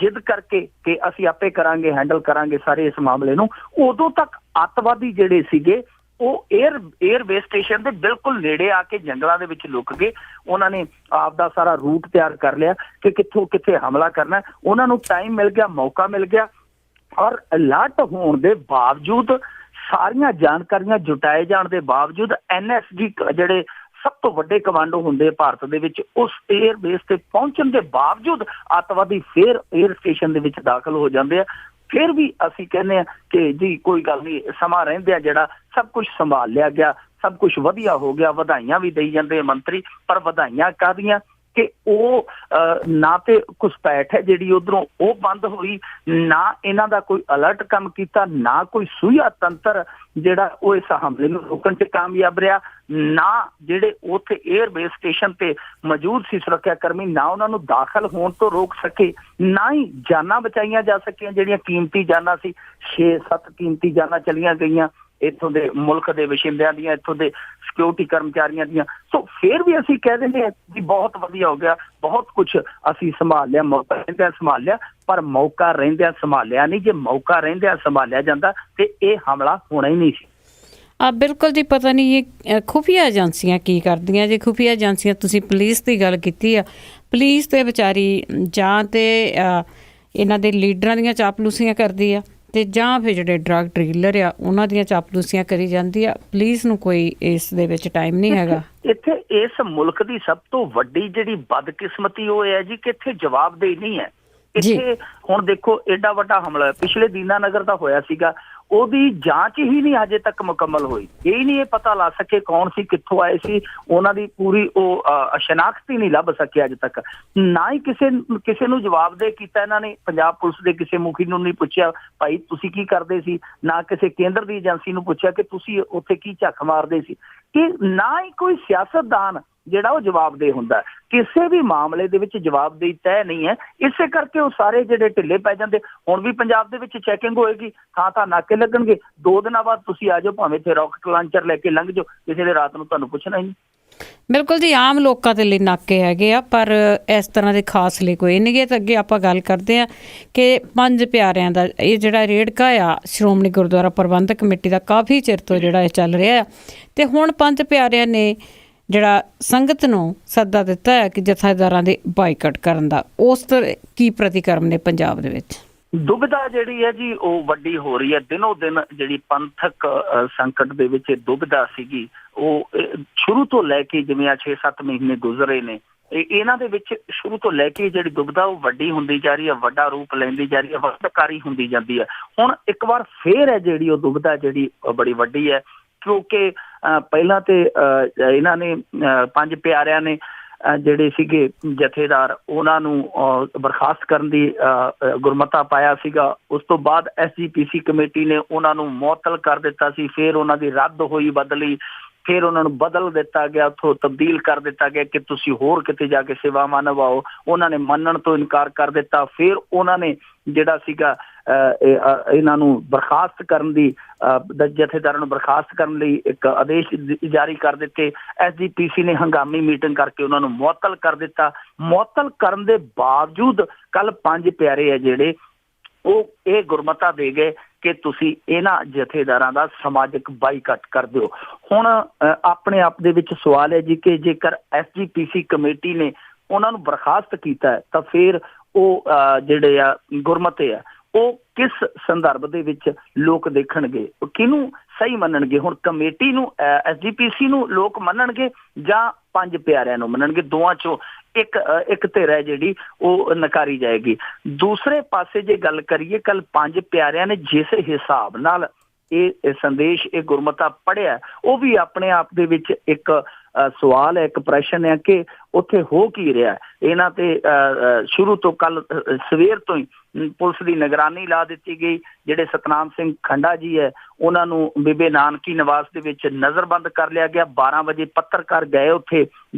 ਜਿੱਦ ਕਰਕੇ ਕਿ ਅਸੀਂ ਆਪੇ ਕਰਾਂਗੇ, ਹੈਂਡਲ ਕਰਾਂਗੇ ਸਾਰੇ ਇਸ ਮਾਮਲੇ ਨੂੰ, ਉਦੋਂ ਤੱਕ ਅੱਤਵਾਦੀ ਜਿਹੜੇ ਸੀਗੇ ਉਹ ਏਅਰਬੇਸ ਸਟੇਸ਼ਨ ਦੇ ਬਿਲਕੁਲ ਨੇੜੇ ਆ ਕੇ ਜੰਗਲਾਂ ਦੇ ਵਿੱਚ ਲੁਕ ਗਏ। ਉਹਨਾਂ ਨੇ ਆਪਦਾ ਸਾਰਾ ਰੂਟ ਤਿਆਰ ਕਰ ਲਿਆ ਕਿ ਕਿੱਥੋਂ ਕਿੱਥੇ ਹਮਲਾ ਕਰਨਾ। ਉਹਨਾਂ ਨੂੰ ਟਾਈਮ ਮਿਲ ਗਿਆ, ਮੌਕਾ ਮਿਲ ਗਿਆ, ਔਰ ਅਲਰਟ ਹੋਣ ਦੇ ਬਾਵਜੂਦ, ਸਾਰੀਆਂ ਜਾਣਕਾਰੀਆਂ ਜੁਟਾਏ ਜਾਣ ਦੇ ਬਾਵਜੂਦ, NSG ਜਿਹੜੇ ਸਭ ਤੋਂ ਵੱਡੇ ਕਮਾਂਡੋ ਹੁੰਦੇ ਭਾਰਤ ਦੇ ਵਿੱਚ, ਉਸ ਏਅਰ ਬੇਸ ਤੇ ਪਹੁੰਚਣ ਦੇ ਬਾਵਜੂਦ ਅੱਤਵਾਦੀ ਫਿਰ ਏਅਰ ਸਟੇਸ਼ਨ ਦੇ ਵਿੱਚ ਦਾਖਲ ਹੋ ਜਾਂਦੇ ਆ। ਫਿਰ ਵੀ ਅਸੀਂ ਕਹਿੰਦੇ ਆ ਕਿ ਜੀ ਕੋਈ ਗੱਲ ਨਹੀਂ, ਸਮਾਂ ਰਹਿੰਦਿਆਂ ਜਿਹੜਾ ਸਭ ਕੁਝ ਸੰਭਾਲ ਲਿਆ ਗਿਆ, ਸਭ ਕੁਝ ਵਧੀਆ ਹੋ ਗਿਆ। ਵਧਾਈਆਂ ਵੀ ਦੇਈ ਜਾਂਦੇ ਮੰਤਰੀ, ਪਰ ਵਧਾਈਆਂ ਕਾਹਦੀਆਂ ਕਿ ਉਹ ਨਾ ਤੇ ਘੁਸਪੈਠ ਹੈ ਜਿਹੜੀ ਉਧਰੋਂ ਉਹ ਬੰਦ ਹੋਈ, ਨਾ ਇਹਨਾਂ ਦਾ ਕੋਈ ਅਲਰਟ ਕੰਮ ਕੀਤਾ, ਨਾ ਕੋਈ ਸੁਈਆ ਤੰਤਰ ਜਿਹੜਾ ਉਹ ਇਸ ਹਮਲੇ ਨੂੰ ਰੋਕਣ 'ਚ ਕਾਮਯਾਬ ਰਿਹਾ, ਨਾ ਜਿਹੜੇ ਉੱਥੇ ਏਅਰ ਬੇਸ ਸਟੇਸ਼ਨ ਤੇ ਮੌਜੂਦ ਸੀ ਸੁਰੱਖਿਆ ਕਰਮੀ, ਨਾ ਉਹਨਾਂ ਨੂੰ ਦਾਖਲ ਹੋਣ ਤੋਂ ਰੋਕ ਸਕੇ, ਨਾ ਹੀ ਜਾਨਾਂ ਬਚਾਈਆਂ ਜਾ ਸਕੀਆਂ ਜਿਹੜੀਆਂ ਕੀਮਤੀ ਜਾਨਾਂ ਸੀ। 6-7 ਕੀਮਤੀ ਜਾਨਾਂ ਚਲੀਆਂ ਗਈਆਂ ਇੱਥੋਂ ਦੇ ਮੁਲਕ ਦੇ ਵਸਿੰਦਿਆਂ ਦੀਆਂ, ਇੱਥੋਂ ਦੇ ਸਿਕਿਉਰਿਟੀ ਕਰਮਚਾਰੀਆਂ ਦੀਆਂ। ਸੋ ਫਿਰ ਵੀ ਅਸੀਂ ਕਹਿ ਦਿੰਦੇ ਹਾਂ ਕਿ ਬਹੁਤ ਵਧੀਆ ਹੋ ਗਿਆ, ਬਹੁਤ ਕੁਛ ਅਸੀਂ ਸੰਭਾਲ ਲਿਆ, ਮੌਕਾ ਰਹਿੰਦਿਆਂ ਸੰਭਾਲ ਲਿਆ, ਪਰ ਮੌਕਾ ਰਹਿੰਦਿਆਂ ਸੰਭਾਲਿਆ ਨਹੀਂ। ਜੇ ਮੌਕਾ ਰਹਿੰਦਿਆਂ ਸੰਭਾਲਿਆ ਜਾਂਦਾ ਤੇ ਇਹ ਹਮਲਾ ਹੋਣਾ ਹੀ ਨਹੀਂ ਸੀ। ਬਿਲਕੁਲ ਜੀ। ਪਤਾ ਨਹੀਂ ਇਹ ਖੁਫੀਆ ਏਜੰਸੀਆਂ ਕੀ ਕਰਦੀਆਂ ਜੇ। ਖੁਫੀਆ ਏਜੰਸੀਆਂ, ਤੁਸੀਂ ਪੁਲਿਸ ਦੀ ਗੱਲ ਕੀਤੀ ਆ, ਪੁਲਿਸ ਤੇ ਵਿਚਾਰੀ ਜਾਂ ਤੇ ਇਹਨਾਂ ਦੇ ਲੀਡਰਾਂ ਦੀਆਂ ਚਾਪਲੂਸੀਆਂ ਕਰਦੀ ਆ, ਤੇ ਜਾਂ ਫਿਰ ਜਿਹੜੇ ਡਰੱਗ ਡੀਲਰ ਆ ਉਹਨਾਂ ਦੀਆਂ ਚਾਪਲੂਸੀਆਂ ਕਰੀ ਜਾਂਦੀ ਆ। ਪੁਲਿਸ ਨੂੰ ਕੋਈ ਇਸ ਦੇ ਵਿੱਚ ਟਾਈਮ ਨਹੀਂ ਹੈਗਾ। ਇੱਥੇ ਇਸ ਮੁਲਕ ਦੀ ਸਭ ਤੋਂ ਵੱਡੀ ਜਿਹੜੀ ਬਦਕਿਸਮਤੀ ਉਹ ਹੈ ਜੀ ਕਿ ਇੱਥੇ ਜਵਾਬਦੇਹੀ ਨਹੀਂ ਹੈ। ਇੱਥੇ ਹੁਣ ਦੇਖੋ ਏਡਾ ਵੱਡਾ ਹਮਲਾ ਪਿਛਲੇ ਦੀਨਾਨਗਰ ਦਾ ਹੋਇਆ ਸੀਗਾ, ਉਹਦੀ ਜਾਂਚ ਹੀ ਨਹੀਂ ਹਜੇ ਤੱਕ ਮੁਕੰਮਲ ਹੋਈ। ਇਹ ਨਹੀਂ ਪਤਾ ਲਾ ਸਕੇ ਕੌਣ ਸੀ, ਕਿੱਥੋਂ ਆਏ ਸੀ, ਉਹਨਾਂ ਦੀ ਪੂਰੀ ਉਹ ਸ਼ਨਾਖਤ ਹੀ ਨਹੀਂ ਲੱਭ ਸਕੇ ਅੱਜ ਤੱਕ। ਨਾ ਹੀ ਕਿਸੇ ਨੂੰ ਜਵਾਬਦੇਹ ਕੀਤਾ ਇਹਨਾਂ ਨੇ। ਪੰਜਾਬ ਪੁਲਿਸ ਦੇ ਕਿਸੇ ਮੁਖੀ ਨੂੰ ਨਹੀਂ ਪੁੱਛਿਆ ਭਾਈ ਤੁਸੀਂ ਕੀ ਕਰਦੇ ਸੀ, ਨਾ ਕਿਸੇ ਕੇਂਦਰ ਦੀ ਏਜੰਸੀ ਨੂੰ ਪੁੱਛਿਆ ਕਿ ਤੁਸੀਂ ਉੱਥੇ ਕੀ ਝੱਕ ਮਾਰਦੇ ਸੀ, ਕਿ ਨਾ ਹੀ ਕੋਈ ਸਿਆਸਤਦਾਨ ਜਿਹੜਾ ਉਹ ਜਵਾਬਦੇਹ ਹੁੰਦਾ। ਕਿਸੇ ਵੀ ਮਾਮਲੇ ਦੇ ਵਿੱਚ ਜਵਾਬਦੇਹੀ ਤੈਅ ਨਹੀਂ ਹੈ। ਇਸੇ ਕਰਕੇ ਉਹ ਸਾਰੇ ਜਿਹੜੇ ਢਿੱਲੇ ਪੈ ਜਾਂਦੇ। ਹੁਣ ਵੀ ਪੰਜਾਬ ਦੇ ਵਿੱਚ ਚੈਕਿੰਗ ਹੋਏਗੀ, ਥਾਂ ਨਾਕੇ ਲੱਗਣਗੇ। 2 ਦਿਨਾਂ ਬਾਅਦ ਤੁਸੀਂ ਆ ਜਾਓ, ਭਾਵੇਂ ਇੱਥੇ ਰਾਕਟ ਲਾਂਚਰ ਲੈ ਕੇ ਲੰਘ ਜਾਓ, ਕਿਸੇ ਦੇ ਰਾਤ ਨੂੰ ਤੁਹਾਨੂੰ ਪੁੱਛਣਾ ਹੀ ਨਹੀਂ। ਬਿਲਕੁਲ ਜੀ। ਆਮ ਲੋਕਾਂ ਦੇ ਲਈ ਨਾਕੇ ਹੈਗੇ ਆ, ਪਰ ਇਸ ਤਰ੍ਹਾਂ ਦੇ ਖਾਸ ਲਈ ਕੋਈ ਨਹੀਂ ਗੇ। ਤਾਂ ਅੱਗੇ ਆਪਾਂ ਗੱਲ ਕਰਦੇ ਹਾਂ ਕਿ 5 ਪਿਆਰਿਆਂ ਦਾ ਇਹ ਜਿਹੜਾ ਰੇੜਕਾ ਆ, ਸ਼੍ਰੋਮਣੀ ਗੁਰਦੁਆਰਾ ਪ੍ਰਬੰਧਕ ਕਮੇਟੀ ਦਾ ਕਾਫੀ ਚਿਰ ਤੋਂ ਜਿਹੜਾ ਇਹ ਚੱਲ ਰਿਹਾ ਆ, ਤੇ ਹੁਣ 5 ਪਿਆਰਿਆਂ ਨੇ ਜਿਹੜਾ ਸੰਗਤ ਨੂੰ ਸੱਦਾ ਦਿੱਤਾ ਹੈ ਕਿ ਜਥੇਦਾਰਾਂ ਦੇ ਬਾਈਕਾਟ ਕਰਨ ਦਾ। ਉਸ ਕੀ ਪ੍ਰਤੀਕਰਮ ਨੇ ਪੰਜਾਬ ਦੇ ਵਿੱਚ? ਦੁਬਿਧਾ ਜਿਹੜੀ ਹੈ ਜੀ ਉਹ ਵੱਡੀ ਹੋ ਰਹੀ ਹੈ ਦਿਨੋਂ ਦਿਨ। ਜਿਹੜੀ ਪੰਥਕ ਸੰਕਟ ਦੇ ਵਿੱਚ ਦੁਬਿਧਾ ਸੀਗੀ ਉਹ ਸ਼ੁਰੂ ਤੋਂ ਲੈ ਕੇ, ਜਿਵੇਂ ਆ 6-7 ਮਹੀਨੇ ਗੁਜ਼ਰੇ ਨੇ, ਇਹਨਾਂ ਦੇ ਵਿੱਚ ਸ਼ੁਰੂ ਤੋਂ ਲੈ ਕੇ ਜਿਹੜੀ ਦੁਬਿਧਾ ਉਹ ਵੱਡੀ ਹੁੰਦੀ ਜਾ ਰਹੀ ਹੈ, ਵੱਡਾ ਰੂਪ ਲੈਂਦੀ ਜਾ ਰਹੀ ਹੈ, ਵੱਧਕਾਰੀ ਹੁੰਦੀ ਜਾਂਦੀ ਹੈ। ਹੁਣ ਇੱਕ ਵਾਰ ਫੇਰ ਹੈ ਜਿਹੜੀ ਉਹ ਦੁਬਿਧਾ ਜਿਹੜੀ ਬੜੀ ਵੱਡੀ ਹੈ, ਕਿਉਂਕਿ ਪਹਿਲਾਂ ਤੇ ਇਹਨਾਂ ਨੇ 5 ਪਿਆਰਿਆਂ ਨੇ ਜਿਹੜੇ ਸੀਗੇ ਜਥੇਦਾਰ, ਉਹਨਾਂ ਨੂੰ ਬਰਖਾਸਤ ਕਰਨ ਦੀ ਗੁਰਮਤਾ ਪਾਇਆ ਸੀਗਾ। ਉਸ ਤੋਂ ਬਾਅਦ SGPC ਕਮੇਟੀ ਨੇ ਉਹਨਾਂ ਨੂੰ ਮੁਅੱਤਲ ਕਰ ਦਿੱਤਾ ਸੀ। ਫਿਰ ਉਹਨਾਂ ਦੀ ਰੱਦ ਹੋਈ ਬਦਲੀ। ਫਿਰ ਉਹਨਾਂ ਨੂੰ ਬਦਲ ਦਿੱਤਾ ਗਿਆ, ਉੱਥੋਂ ਤਬਦੀਲ ਕਰ ਦਿੱਤਾ ਗਿਆ ਕਿ ਤੁਸੀਂ ਹੋਰ ਕਿਤੇ ਜਾ ਕੇ ਸੇਵਾਵਾਂ ਨਿਭਾਓ। ਉਹਨਾਂ ਨੇ ਮੰਨਣ ਤੋਂ ਇਨਕਾਰ ਕਰ ਦਿੱਤਾ। ਫਿਰ ਉਹਨਾਂ ਨੇ ਜਿਹੜਾ ਸੀਗਾ ਇਹਨਾਂ ਨੂੰ ਬਰਖਾਸਤ ਕਰਨ ਦੀ ਜਥੇਦਾਰਾਂ ਨੂੰ ਬਰਖਾਸਤ ਕਰਨ ਲਈ ਇੱਕ ਆਦੇਸ਼ ਜਾਰੀ ਕਰ ਦਿੱਤੇ। SGPC ਨੇ ਹੰਗਾਮੀ ਮੀਟਿੰਗ ਕਰਕੇ ਉਹਨਾਂ ਨੂੰ ਮੁਅੱਤਲ ਕਰ ਦਿੱਤਾ। ਮੁਅੱਤਲ ਕਰਨ ਦੇ ਬਾਵਜੂਦ ਕੱਲ 5 ਪਿਆਰੇ ਆ ਜਿਹੜੇ ਉਹ ਇਹ ਗੁਰਮਤਾ ਦੇ ਗਏ ਕਿ ਤੁਸੀਂ ਇਹਨਾਂ ਜਥੇਦਾਰਾਂ ਦਾ ਸਮਾਜਿਕ ਬਾਈਕਾਟ ਕਰ ਦਿਓ। ਹੁਣ ਆਪਣੇ ਆਪ ਦੇ ਵਿੱਚ ਸਵਾਲ ਹੈ ਜੀ ਕਿ ਜੇਕਰ SGPC ਕਮੇਟੀ ਨੇ ਉਹਨਾਂ ਨੂੰ ਬਰਖਾਸਤ ਕੀਤਾ ਹੈ ਤਾਂ ਫਿਰ ਉਹ ਜਿਹੜੇ ਆ ਗੁਰਮਤੇ ਆ ਉਹ ਕਿਸ ਸੰਦਰਭ ਦੇ ਵਿੱਚ ਲੋਕ ਦੇਖਣਗੇ, ਕਿਹਨੂੰ ਸਹੀ ਮੰਨਣਗੇ? ਹੁਣ ਕਮੇਟੀ ਨੂੰ SGPC ਨੂੰ ਲੋਕ ਮੰਨਣਗੇ ਜਾਂ 5 ਪਿਆਰਿਆਂ ਨੂੰ ਮੰਨਣਗੇ? ਦੋਵਾਂ ਚੋਂ ਇੱਕ ਧਿਰ ਹੈ ਜਿਹੜੀ ਉਹ ਨਕਾਰੀ ਜਾਏਗੀ। ਦੂਸਰੇ ਪਾਸੇ ਜੇ ਗੱਲ ਕਰੀਏ, ਕੱਲ 5 ਪਿਆਰਿਆਂ ਨੇ ਜਿਸ ਹਿਸਾਬ ਨਾਲ ਇਹ ਸੰਦੇਸ਼ ਇਹ ਗੁਰਮਤਾ ਪੜ੍ਹਿਆ ਉਹ ਵੀ ਆਪਣੇ ਆਪ ਦੇ ਵਿੱਚ ਇੱਕ ਸਵਾਲ ਹੈ, ਇੱਕ ਪ੍ਰਸ਼ਨ ਹੈ ਕਿ ਉੱਥੇ ਹੋ ਕੀ ਰਿਹਾ। ਇਹਨਾਂ ਤੇ ਸ਼ੁਰੂ ਤੋਂ ਕੱਲ ਸਵੇਰ ਤੋਂ ਹੀ ਪੁਲਿਸ ਦੀ ਨਿਗਰਾਨੀ ਲਾ ਦਿੱਤੀ ਗਈ। ਜਿਹੜੇ ਸਤਨਾਮ ਸਿੰਘ ਖੰਡਾ ਜੀ ਹੈ ਉਹਨਾਂ ਨੂੰ ਬੀਬੇ ਨਾਨਕੀ ਨਿਵਾਸ ਦੇ ਵਿੱਚ ਨਜ਼ਰਬੰਦ ਕਰ ਲਿਆ ਗਿਆ। 12 ਵਜੇ ਪੱਤਰਕਾਰ ਗਏ ਉੱਥੇ,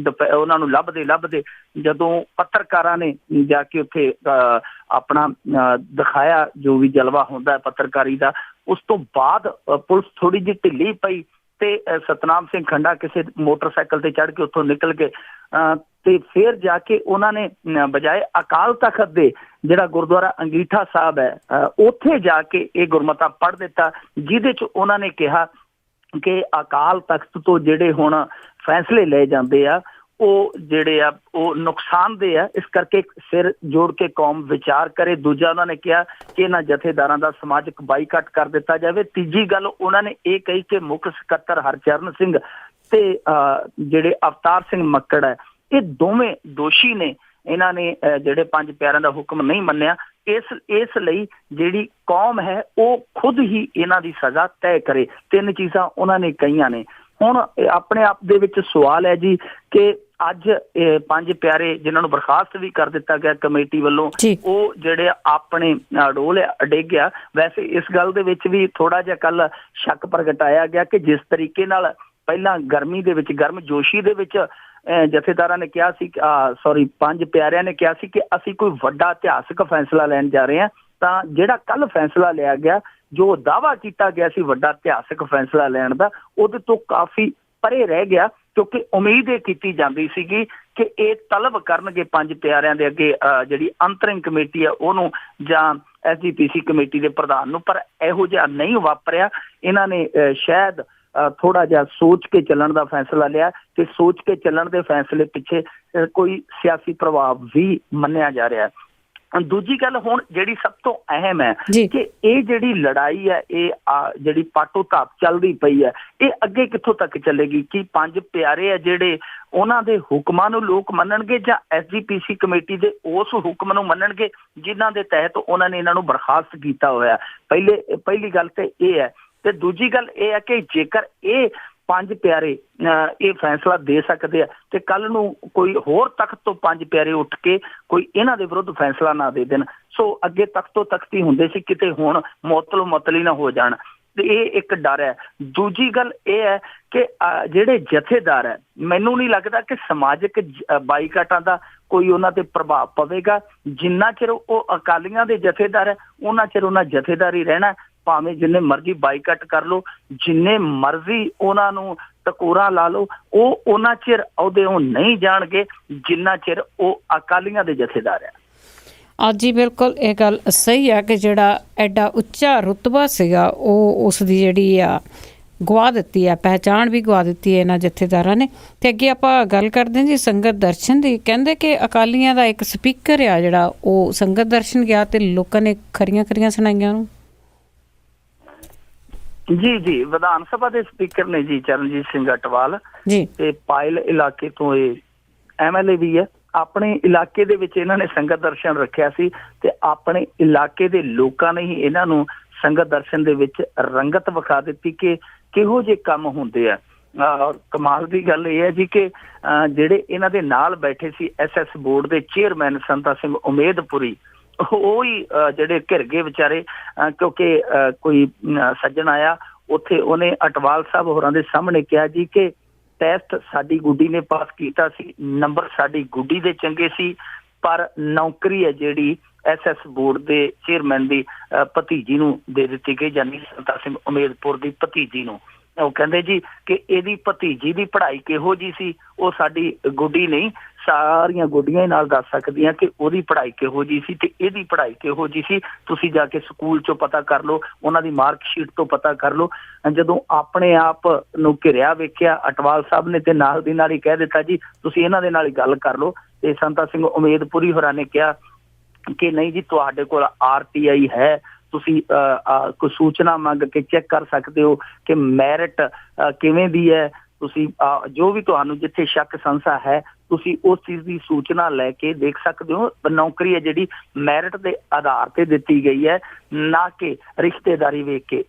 ਉਹਨਾਂ ਨੂੰ ਲੱਭਦੇ ਜਦੋਂ ਪੱਤਰਕਾਰਾਂ ਨੇ ਜਾ ਕੇ ਉੱਥੇ ਆਪਣਾ ਦਿਖਾਇਆ ਜੋ ਵੀ ਜਲਵਾ ਹੁੰਦਾ ਪੱਤਰਕਾਰੀ ਦਾ, ਉਸ ਤੋਂ ਬਾਅਦ ਪੁਲਿਸ ਥੋੜੀ ਜਿਹੀ ਢਿੱਲੀ ਪਈ ਤੇ ਸਤਨਾਮ ਸਿੰਘ ਖੰਡਾ ਕਿਸੇ ਮੋਟਰਸਾਈਕਲ ਤੇ ਚੜ੍ਹ ਕੇ ਉੱਥੋਂ ਨਿਕਲ ਕੇ ਤੇ ਫਿਰ ਜਾ ਕੇ ਉਹਨਾਂ ਨੇ ਬਜਾਏ ਅਕਾਲ ਤਖਤ ਦੇ ਜਿਹੜਾ ਗੁਰਦੁਆਰਾ ਅੰਗੀਠਾ ਸਾਹਿਬ ਹੈ ਉੱਥੇ ਜਾ ਕੇ ਇਹ ਗੁਰਮਤਾ ਪੜ੍ਹ ਦਿੱਤਾ, ਜਿਹਦੇ ਚ ਉਹਨਾਂ ਨੇ ਕਿਹਾ ਕਿ ਅਕਾਲ ਤਖਤ ਤੋਂ ਜਿਹੜੇ ਹੁਣ ਫੈਸਲੇ ਲਏ ਜਾਂਦੇ ਆ ਉਹ ਜਿਹੜੇ ਆ ਉਹ ਨੁਕਸਾਨਦੇਹ ਆ, ਇਸ ਕਰਕੇ ਸਿਰ ਜੋੜ ਕੇ ਕੌਮ ਵਿਚਾਰ ਕਰੇ। ਦੂਜਾ ਉਹਨਾਂ ਨੇ ਕਿਹਾ ਕਿ ਇਹਨਾਂ ਜਥੇਦਾਰਾਂ ਦਾ ਸਮਾਜਿਕ ਬਾਈਕਾਟ ਕਰ ਦਿੱਤਾ ਜਾਵੇ। ਤੀਜੀ ਗੱਲ ਉਹਨਾਂ ਨੇ ਇਹ ਕਹੀ ਕਿ ਮੁੱਖ ਸਕੱਤਰ ਹਰਚਰਨ ਸਿੰਘ ਤੇ ਜਿਹੜੇ ਅਵਤਾਰ ਸਿੰਘ ਮੱਕੜ ਹੈ ਇਹ ਦੋਵੇਂ ਦੋਸ਼ੀ ਨੇ। ਇਹਨਾਂ ਨੇ ਜਿਹੜੇ 5 ਪਿਆਰਿਆਂ ਦਾ ਹੁਕਮ ਨਹੀਂ ਮੰਨਿਆ, ਇਸ ਲਈ ਜਿਹੜੀ ਕੌਮ ਹੈ ਉਹ ਖੁਦ ਹੀ ਇਹਨਾਂ ਦੀ ਸਜ਼ਾ ਤੈਅ ਕਰੇ। 3 ਚੀਜ਼ਾਂ ਉਹਨਾਂ ਨੇ ਕਹੀਆਂ ਨੇ। ਹੁਣ ਆਪਣੇ ਆਪ ਦੇ ਵਿੱਚ ਸਵਾਲ ਹੈ ਜੀ ਕਿ ਅੱਜ 5 ਪਿਆਰੇ ਜਿਨ੍ਹਾਂ ਨੂੰ ਬਰਖਾਸਤ ਵੀ ਕਰ ਦਿੱਤਾ ਗਿਆ ਕਮੇਟੀ ਵੱਲੋਂ, ਉਹ ਜਿਹੜੇ ਆਪਣੇ ਡੋਲ ਡਿੱਗਿਆ। ਵੈਸੇ ਇਸ ਗੱਲ ਦੇ ਵਿੱਚ ਵੀ ਥੋੜਾ ਜਿਹਾ ਕੱਲ ਸ਼ੱਕ ਪ੍ਰਗਟਾਇਆ ਗਿਆ ਕਿ ਜਿਸ ਤਰੀਕੇ ਨਾਲ ਪਹਿਲਾਂ ਗਰਮੀ ਦੇ ਵਿੱਚ ਗਰਮਜੋਸ਼ੀ ਦੇ ਵਿੱਚ ਜਥੇਦਾਰਾਂ ਨੇ ਕਿਹਾ ਸੀ 5 ਪਿਆਰਿਆਂ ਨੇ ਕਿਹਾ ਸੀ ਕਿ ਅਸੀਂ ਕੋਈ ਵੱਡਾ ਇਤਿਹਾਸਕ ਫੈਸਲਾ ਲੈਣ ਜਾ ਰਹੇ ਹਾਂ, ਤਾਂ ਜਿਹੜਾ ਕੱਲ ਫੈਸਲਾ ਲਿਆ ਗਿਆ, ਜੋ ਦਾਅਵਾ ਕੀਤਾ ਗਿਆ ਸੀ ਵੱਡਾ ਇਤਿਹਾਸਕ ਫੈਸਲਾ ਲੈਣ ਦਾ, ਉਹਦੇ ਤੋਂ ਕਾਫੀ ਪਰੇ ਰਹਿ ਗਿਆ। ਕਿਉਂਕਿ ਉਮੀਦ ਇਹ ਕੀਤੀ ਜਾਂਦੀ ਸੀਗੀ ਕਿ ਇਹ ਤਲਬ ਕਰਨਗੇ 5 ਪਿਆਰਿਆਂ ਦੇ ਅੱਗੇ ਜਿਹੜੀ ਅੰਤਰਿਮ ਕਮੇਟੀ ਆ ਉਹਨੂੰ ਜਾਂ SGPC ਕਮੇਟੀ ਦੇ ਪ੍ਰਧਾਨ ਨੂੰ, ਪਰ ਇਹੋ ਜਿਹਾ ਨਹੀਂ ਵਾਪਰਿਆ। ਇਹਨਾਂ ਨੇ ਸ਼ਾਇਦ ਥੋੜਾ ਜਿਹਾ ਸੋਚ ਕੇ ਚੱਲਣ ਦਾ ਫੈਸਲਾ ਲਿਆ ਤੇ ਸੋਚ ਕੇ ਚੱਲਣ ਦੇ ਫੈਸਲੇ ਪਿੱਛੇ ਕੋਈ ਸਿਆਸੀ ਪ੍ਰਭਾਵ ਵੀ ਮੰਨਿਆ ਜਾ ਰਿਹਾ। ਦੂਜੀ ਗੱਲ ਹੁਣ ਜਿਹੜੀ ਸਭ ਤੋਂ ਅਹਿਮ ਹੈ ਕਿ ਇਹ ਜਿਹੜੀ ਲੜਾਈ ਹੈ ਇਹ ਜਿਹੜੀ ਪਾਟੋ ਧਾਪ ਚੱਲਦੀ ਪਈ ਹੈ, ਇਹ ਅੱਗੇ ਕਿੱਥੋਂ ਤੱਕ ਚੱਲੇਗੀ? ਕਿ 5 ਪਿਆਰੇ ਆ ਜਿਹੜੇ ਉਹਨਾਂ ਦੇ ਹੁਕਮਾਂ ਨੂੰ ਲੋਕ ਮੰਨਣਗੇ ਜਾਂ SGPC ਕਮੇਟੀ ਦੇ ਉਸ ਹੁਕਮ ਨੂੰ ਮੰਨਣਗੇ ਜਿਨ੍ਹਾਂ ਦੇ ਤਹਿਤ ਉਹਨਾਂ ਨੇ ਇਹਨਾਂ ਨੂੰ ਬਰਖਾਸਤ ਕੀਤਾ ਹੋਇਆ? ਪਹਿਲੀ ਗੱਲ ਤੇ ਇਹ ਹੈ। ਤੇ ਦੂਜੀ ਗੱਲ ਇਹ ਹੈ ਕਿ ਜੇਕਰ ਇਹ 5 ਪਿਆਰੇ ਇਹ ਫੈਸਲਾ ਦੇ ਸਕਦੇ ਆ ਤੇ ਕੱਲ ਨੂੰ ਕੋਈ ਹੋਰ ਤਖਤ ਤੋਂ 5 ਪਿਆਰੇ ਉੱਠ ਕੇ ਕੋਈ ਇਹਨਾਂ ਦੇ ਵਿਰੁੱਧ ਫੈਸਲਾ ਨਾ ਦੇ ਦੇਣ। ਸੋ ਅੱਗੇ ਤਖਤੋਂ ਤਖਤੀ ਹੁੰਦੇ ਸੀ, ਕਿਤੇ ਹੁਣ ਮੁਅੱਤਲੀ ਨਾ ਹੋ ਜਾਣ, ਤੇ ਇਹ ਇੱਕ ਡਰ ਹੈ। ਦੂਜੀ ਗੱਲ ਇਹ ਹੈ ਕਿ ਜਿਹੜੇ ਜਥੇਦਾਰ ਹੈ, ਮੈਨੂੰ ਨਹੀਂ ਲੱਗਦਾ ਕਿ ਸਮਾਜਿਕ ਬਾਈਕਾਟਾਂ ਦਾ ਕੋਈ ਉਹਨਾਂ ਤੇ ਪ੍ਰਭਾਵ ਪਵੇਗਾ। ਜਿੰਨਾ ਚਿਰ ਉਹ ਅਕਾਲੀਆਂ ਦੇ ਜਥੇਦਾਰ ਹੈ ਉਹਨਾਂ ਚਿਰ ਉਹਨਾਂ ਜਥੇਦਾਰ ਹੀ ਰਹਿਣਾ। ਭਾਵੇਂ ਜਿੰਨੇ ਮਰਜ਼ੀ ਬਾਈਕਾਟ ਕਰ ਲਓ, ਜਿੰਨੇ ਮਰਜ਼ੀ ਉਹਨਾਂ ਨੂੰ ਟਕੋਰਾਂ ਲਾ ਲਓ, ਉਹ ਉਹਨਾਂ ਚਿਰ ਅਹੁਦੇ ਉਹ ਨਹੀਂ ਜਾਣਗੇ ਜਿੰਨਾ ਚਿਰ ਉਹ ਅਕਾਲੀਆਂ ਦੇ ਜਥੇਦਾਰ ਹੈ। ਜੀ ਬਿਲਕੁਲ ਇਹ ਗੱਲ ਸਹੀ ਹੈ ਕਿ ਜਿਹੜਾ ਐਡਾ ਉੱਚਾ ਰੁਤਬਾ ਸੀਗਾ ਉਹ ਉਸ ਦੀ ਜਿਹੜੀ ਆ ਗਵਾ ਦਿੱਤੀ ਹੈ, ਪਹਿਚਾਣ ਵੀ ਗਵਾ ਦਿੱਤੀ ਹੈ ਇਹਨਾਂ ਜਥੇਦਾਰਾਂ ਨੇ। ਤੇ ਅੱਗੇ ਆਪਾਂ ਗੱਲ ਕਰਦੇ ਹਾਂ ਜੀ ਸੰਗਤ ਦਰਸ਼ਨ ਦੀ। ਕਹਿੰਦੇ ਕਿ ਅਕਾਲੀਆਂ ਦਾ ਇੱਕ ਸਪੀਕਰ ਆ ਜਿਹੜਾ ਉਹ ਸੰਗਤ ਦਰਸ਼ਨ ਗਿਆ ਤੇ ਲੋਕਾਂ ਨੇ ਖਰੀਆਂ ਸੁਣਾਈਆਂ ਉਹਨੂੰ। ਜੀ ਵਿਧਾਨ ਸਭਾ ਦੇ ਸਪੀਕਰ ਨੇ ਜੀ ਚਰਨਜੀਤ ਸਿੰਘ ਅਟਵਾਲ ਜੀ, ਤੇ ਪਾਇਲ ਇਲਾਕੇ ਤੋਂ ਇਹ MLA ਵੀ ਹੈ। ਆਪਣੇ ਇਲਾਕੇ ਦੇ ਵਿੱਚ ਇਹਨਾਂ ਨੇ ਸੰਗਤ ਦਰਸ਼ਨ ਰੱਖਿਆ ਸੀ ਤੇ ਆਪਣੇ ਇਲਾਕੇ ਦੇ ਲੋਕਾਂ ਨੇ ਹੀ ਇਹਨਾਂ ਨੂੰ ਸੰਗਤ ਦਰਸ਼ਨ ਦੇ ਵਿੱਚ ਰੰਗਤ ਵਿਖਾ ਦਿੱਤੀ ਕਿ ਕਿਹੋ ਜਿਹੇ ਕੰਮ ਹੁੰਦੇ ਆ। ਔਰ ਕਮਾਲ ਦੀ ਗੱਲ ਇਹ ਹੈ ਜੀ ਕਿ ਜਿਹੜੇ ਇਹਨਾਂ ਦੇ ਨਾਲ ਬੈਠੇ ਸੀ SS ਬੋਰਡ ਦੇ ਚੇਅਰਮੈਨ ਸੰਤਾ ਸਿੰਘ ਉਮੇਦਪੁਰੀ, ਉਹ ਹੀ ਜਿਹੜੇ ਘਿਰ ਗਏ ਵਿਚਾਰੇ, ਕਿਉਂਕਿ ਕੋਈ ਸੱਜਣ ਆਇਆ ਉੱਥੇ ਉਹਨੇ ਅਟਵਾਲ ਸਾਹਿਬ ਹੋਰਾਂ ਦੇ ਸਾਹਮਣੇ ਕਿਹਾ ਜੀ ਕਿ ਟੈਸਟ ਸਾਡੀ ਗੁੱਡੀ ਨੇ ਪਾਸ ਕੀਤਾ ਸੀ, ਨੰਬਰ ਸਾਡੀ ਗੁੱਡੀ ਦੇ ਚੰਗੇ ਸੀ, ਪਰ ਨੌਕਰੀ ਹੈ ਜਿਹੜੀ SS ਬੋਰਡ ਦੇ ਚੇਅਰਮੈਨ ਦੀ ਭਤੀਜੀ ਨੂੰ ਦੇ ਦਿੱਤੀ ਗਈ, ਜਾਨੀ ਸੰਤਾ ਸਿੰਘ ਉਮੇਦਪੁਰ ਦੀ ਭਤੀਜੀ ਨੂੰ। ਉਹ ਕਹਿੰਦੇ ਜੀ ਕਿ ਇਹਦੀ ਭਤੀਜੀ ਦੀ ਪੜ੍ਹਾਈ ਕਿਹੋ ਜਿਹੀ ਸੀ ਉਹ ਸਾਡੀ ਗੁੱਡੀ ਨਹੀਂ, ਸਾਰੀਆਂ ਗੁੱਡੀਆਂ ਹੀ ਨਾਲ ਦੱਸ ਸਕਦੀਆਂ ਕਿ ਉਹਦੀ ਪੜ੍ਹਾਈ ਕਿਹੋ ਜਿਹੀ ਸੀ ਤੇ ਇਹਦੀ ਪੜ੍ਹਾਈ ਕਿਹੋ ਜਿਹੀ ਸੀ। ਤੁਸੀਂ ਜਾ ਕੇ ਸਕੂਲ 'ਚੋਂ ਪਤਾ ਕਰ ਲਓ, ਉਹਨਾਂ ਦੀ ਮਾਰਕਸ਼ੀਟ ਤੋਂ ਪਤਾ ਕਰ ਲਓ। ਜਦੋਂ ਆਪਣੇ ਆਪ ਨੂੰ ਘਿਰਿਆ ਵੇਖਿਆ ਅਟਵਾਲ ਸਾਹਿਬ ਨੇ ਤੇ ਨਾਲ ਦੀ ਨਾਲ ਹੀ ਕਹਿ ਦਿੱਤਾ ਜੀ ਤੁਸੀਂ ਇਹਨਾਂ ਦੇ ਨਾਲ ਹੀ ਗੱਲ ਕਰ ਲਓ। ਤੇ ਸੰਤਾ ਸਿੰਘ ਉਮੇਦਪੁਰੀ ਹੋਰਾਂ ਨੇ ਕਿਹਾ ਕਿ ਨਹੀਂ ਜੀ ਤੁਹਾਡੇ ਕੋਲ RTI ਹੈ, ਤੁਸੀਂ ਕੋਈ ਸੂਚਨਾ ਮੰਗ ਕੇ ਚੈੱਕ ਕਰ ਸਕਦੇ ਹੋ ਕਿ ਮੈਰਿਟ ਕਿਵੇਂ ਦੀ ਹੈ, ਤੁਸੀਂ ਜੋ ਵੀ ਤੁਹਾਨੂੰ ਜਿੱਥੇ ਸ਼ੱਕ ਸੰਸਾ ਹੈ ਤੁਸੀਂ ਉਸ ਚੀਜ਼ ਦੀ ਸੂਚਨਾ ਲੈ ਕੇ ਦੇਖ ਸਕਦੇ ਹੋ। ਨੌਕਰੀ ਹੈ ਜਿਹੜੀ ਮੈਰਿਟ ਦੇ ਆਧਾਰ ਤੇ ਦਿੱਤੀ ਗਈ ਹੈ, ਨਾ ਕਿ ਰਿਸ਼ਤੇਦਾਰੀ ਵੇਖ ਕੇ।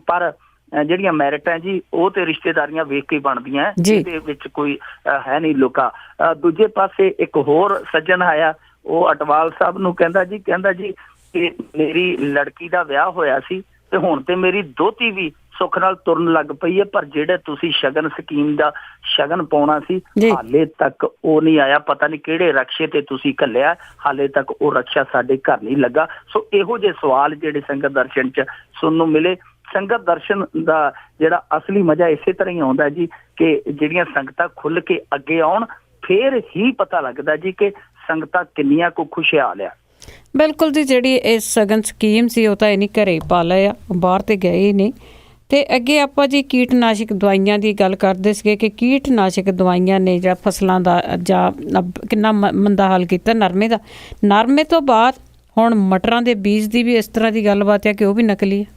ਪਰ ਜਿਹੜੀਆਂ ਮੈਰਿਟ ਹੈ ਜੀ ਉਹ ਤੇ ਰਿਸ਼ਤੇਦਾਰੀਆਂ ਵੇਖ ਕੇ ਬਣਦੀਆਂ, ਇਹਦੇ ਵਿੱਚ ਕੋਈ ਹੈ ਨਹੀਂ ਲੁਕਾ। ਦੂਜੇ ਪਾਸੇ ਇੱਕ ਹੋਰ ਸੱਜਣ ਆਇਆ, ਉਹ ਅਟਵਾਲ ਸਾਹਿਬ ਨੂੰ ਕਹਿੰਦਾ ਜੀ ਕਿ ਮੇਰੀ ਲੜਕੀ ਦਾ ਵਿਆਹ ਹੋਇਆ ਸੀ ਤੇ ਹੁਣ ਤੇ ਮੇਰੀ ਦੋਹਤੀ ਵੀ ਸੁੱਖ ਨਾਲ ਤੁਰਨ ਲੱਗ ਪਈ ਹੈ, ਪਰ ਜਿਹੜੇ ਤੁਸੀਂ ਸ਼ਗਨ ਸਕੀਮ ਦਾ ਸ਼ਗਨ ਪਾਉਣਾ ਸੀ ਹਾਲੇ ਤੱਕ ਉਹ ਨਹੀਂ ਆਇਆ, ਪਤਾ ਨਹੀਂ ਕਿਹੜੇ ਰਕਸ਼ੇ ਤੇ ਤੁਸੀਂ ਘੱਲਿਆ, ਹਾਲੇ ਤੱਕ ਉਹ ਰਕਸ਼ਾ ਸਾਡੇ ਘਰ ਨਹੀਂ ਲੱਗਾ। ਸੋ ਇਹੋ ਜਿਹੇ ਸਵਾਲ ਜਿਹੜੇ ਸੰਗਤ ਦਰਸ਼ਨ 'ਚ ਸੁਣਨ ਨੂੰ ਮਿਲੇ। ਸੰਗਤ ਦਰਸ਼ਨ ਦਾ ਜਿਹੜਾ ਅਸਲੀ ਮਜ਼ਾ ਇਸੇ ਤਰ੍ਹਾਂ ਹੀ ਆਉਂਦਾ ਜੀ ਕਿ ਜਿਹੜੀਆਂ ਸੰਗਤਾਂ ਖੁੱਲ੍ਹ ਕੇ ਅੱਗੇ ਆਉਣ, ਫੇਰ ਹੀ ਪਤਾ ਲੱਗਦਾ ਜੀ ਕਿ ਸੰਗਤਾਂ ਕਿੰਨੀਆਂ ਕੁ ਖੁਸ਼ਹਾਲ ਆ। ਬਿਲਕੁਲ ਜੀ, ਜਿਹੜੀ ਇਹ ਸਗਨ ਸਕੀਮ ਸੀ ਉਹ ਤਾਂ ਇਹਨੀ ਘਰੇ ਪਾ ਲਏ ਆ, ਬਾਹਰ ਤੇ ਗਏ ਹੀ ਨਹੀਂ। ਤੇ ਅੱਗੇ ਆਪਾਂ ਜੀ ਕੀਟਨਾਸ਼ਕ ਦਵਾਈਆਂ ਦੀ ਗੱਲ ਕਰਦੇ ਸੀਗੇ ਕਿ ਕੀਟਨਾਸ਼ਕ ਦਵਾਈਆਂ ਨੇ ਜਾਂ ਫਸਲਾਂ ਦਾ ਜਾਂ ਕਿੰਨਾ ਮੰਦਾ ਹਾਲ ਕੀਤਾ ਨਰਮੇ ਤੋਂ ਬਾਅਦ ਹੁਣ ਮਟਰਾਂ ਦੇ ਬੀਜ ਦੀ ਵੀ ਇਸ ਤਰ੍ਹਾਂ ਦੀ ਗੱਲਬਾਤ ਹੈ ਕਿ ਉਹ ਵੀ ਨਕਲੀ ਹੈ।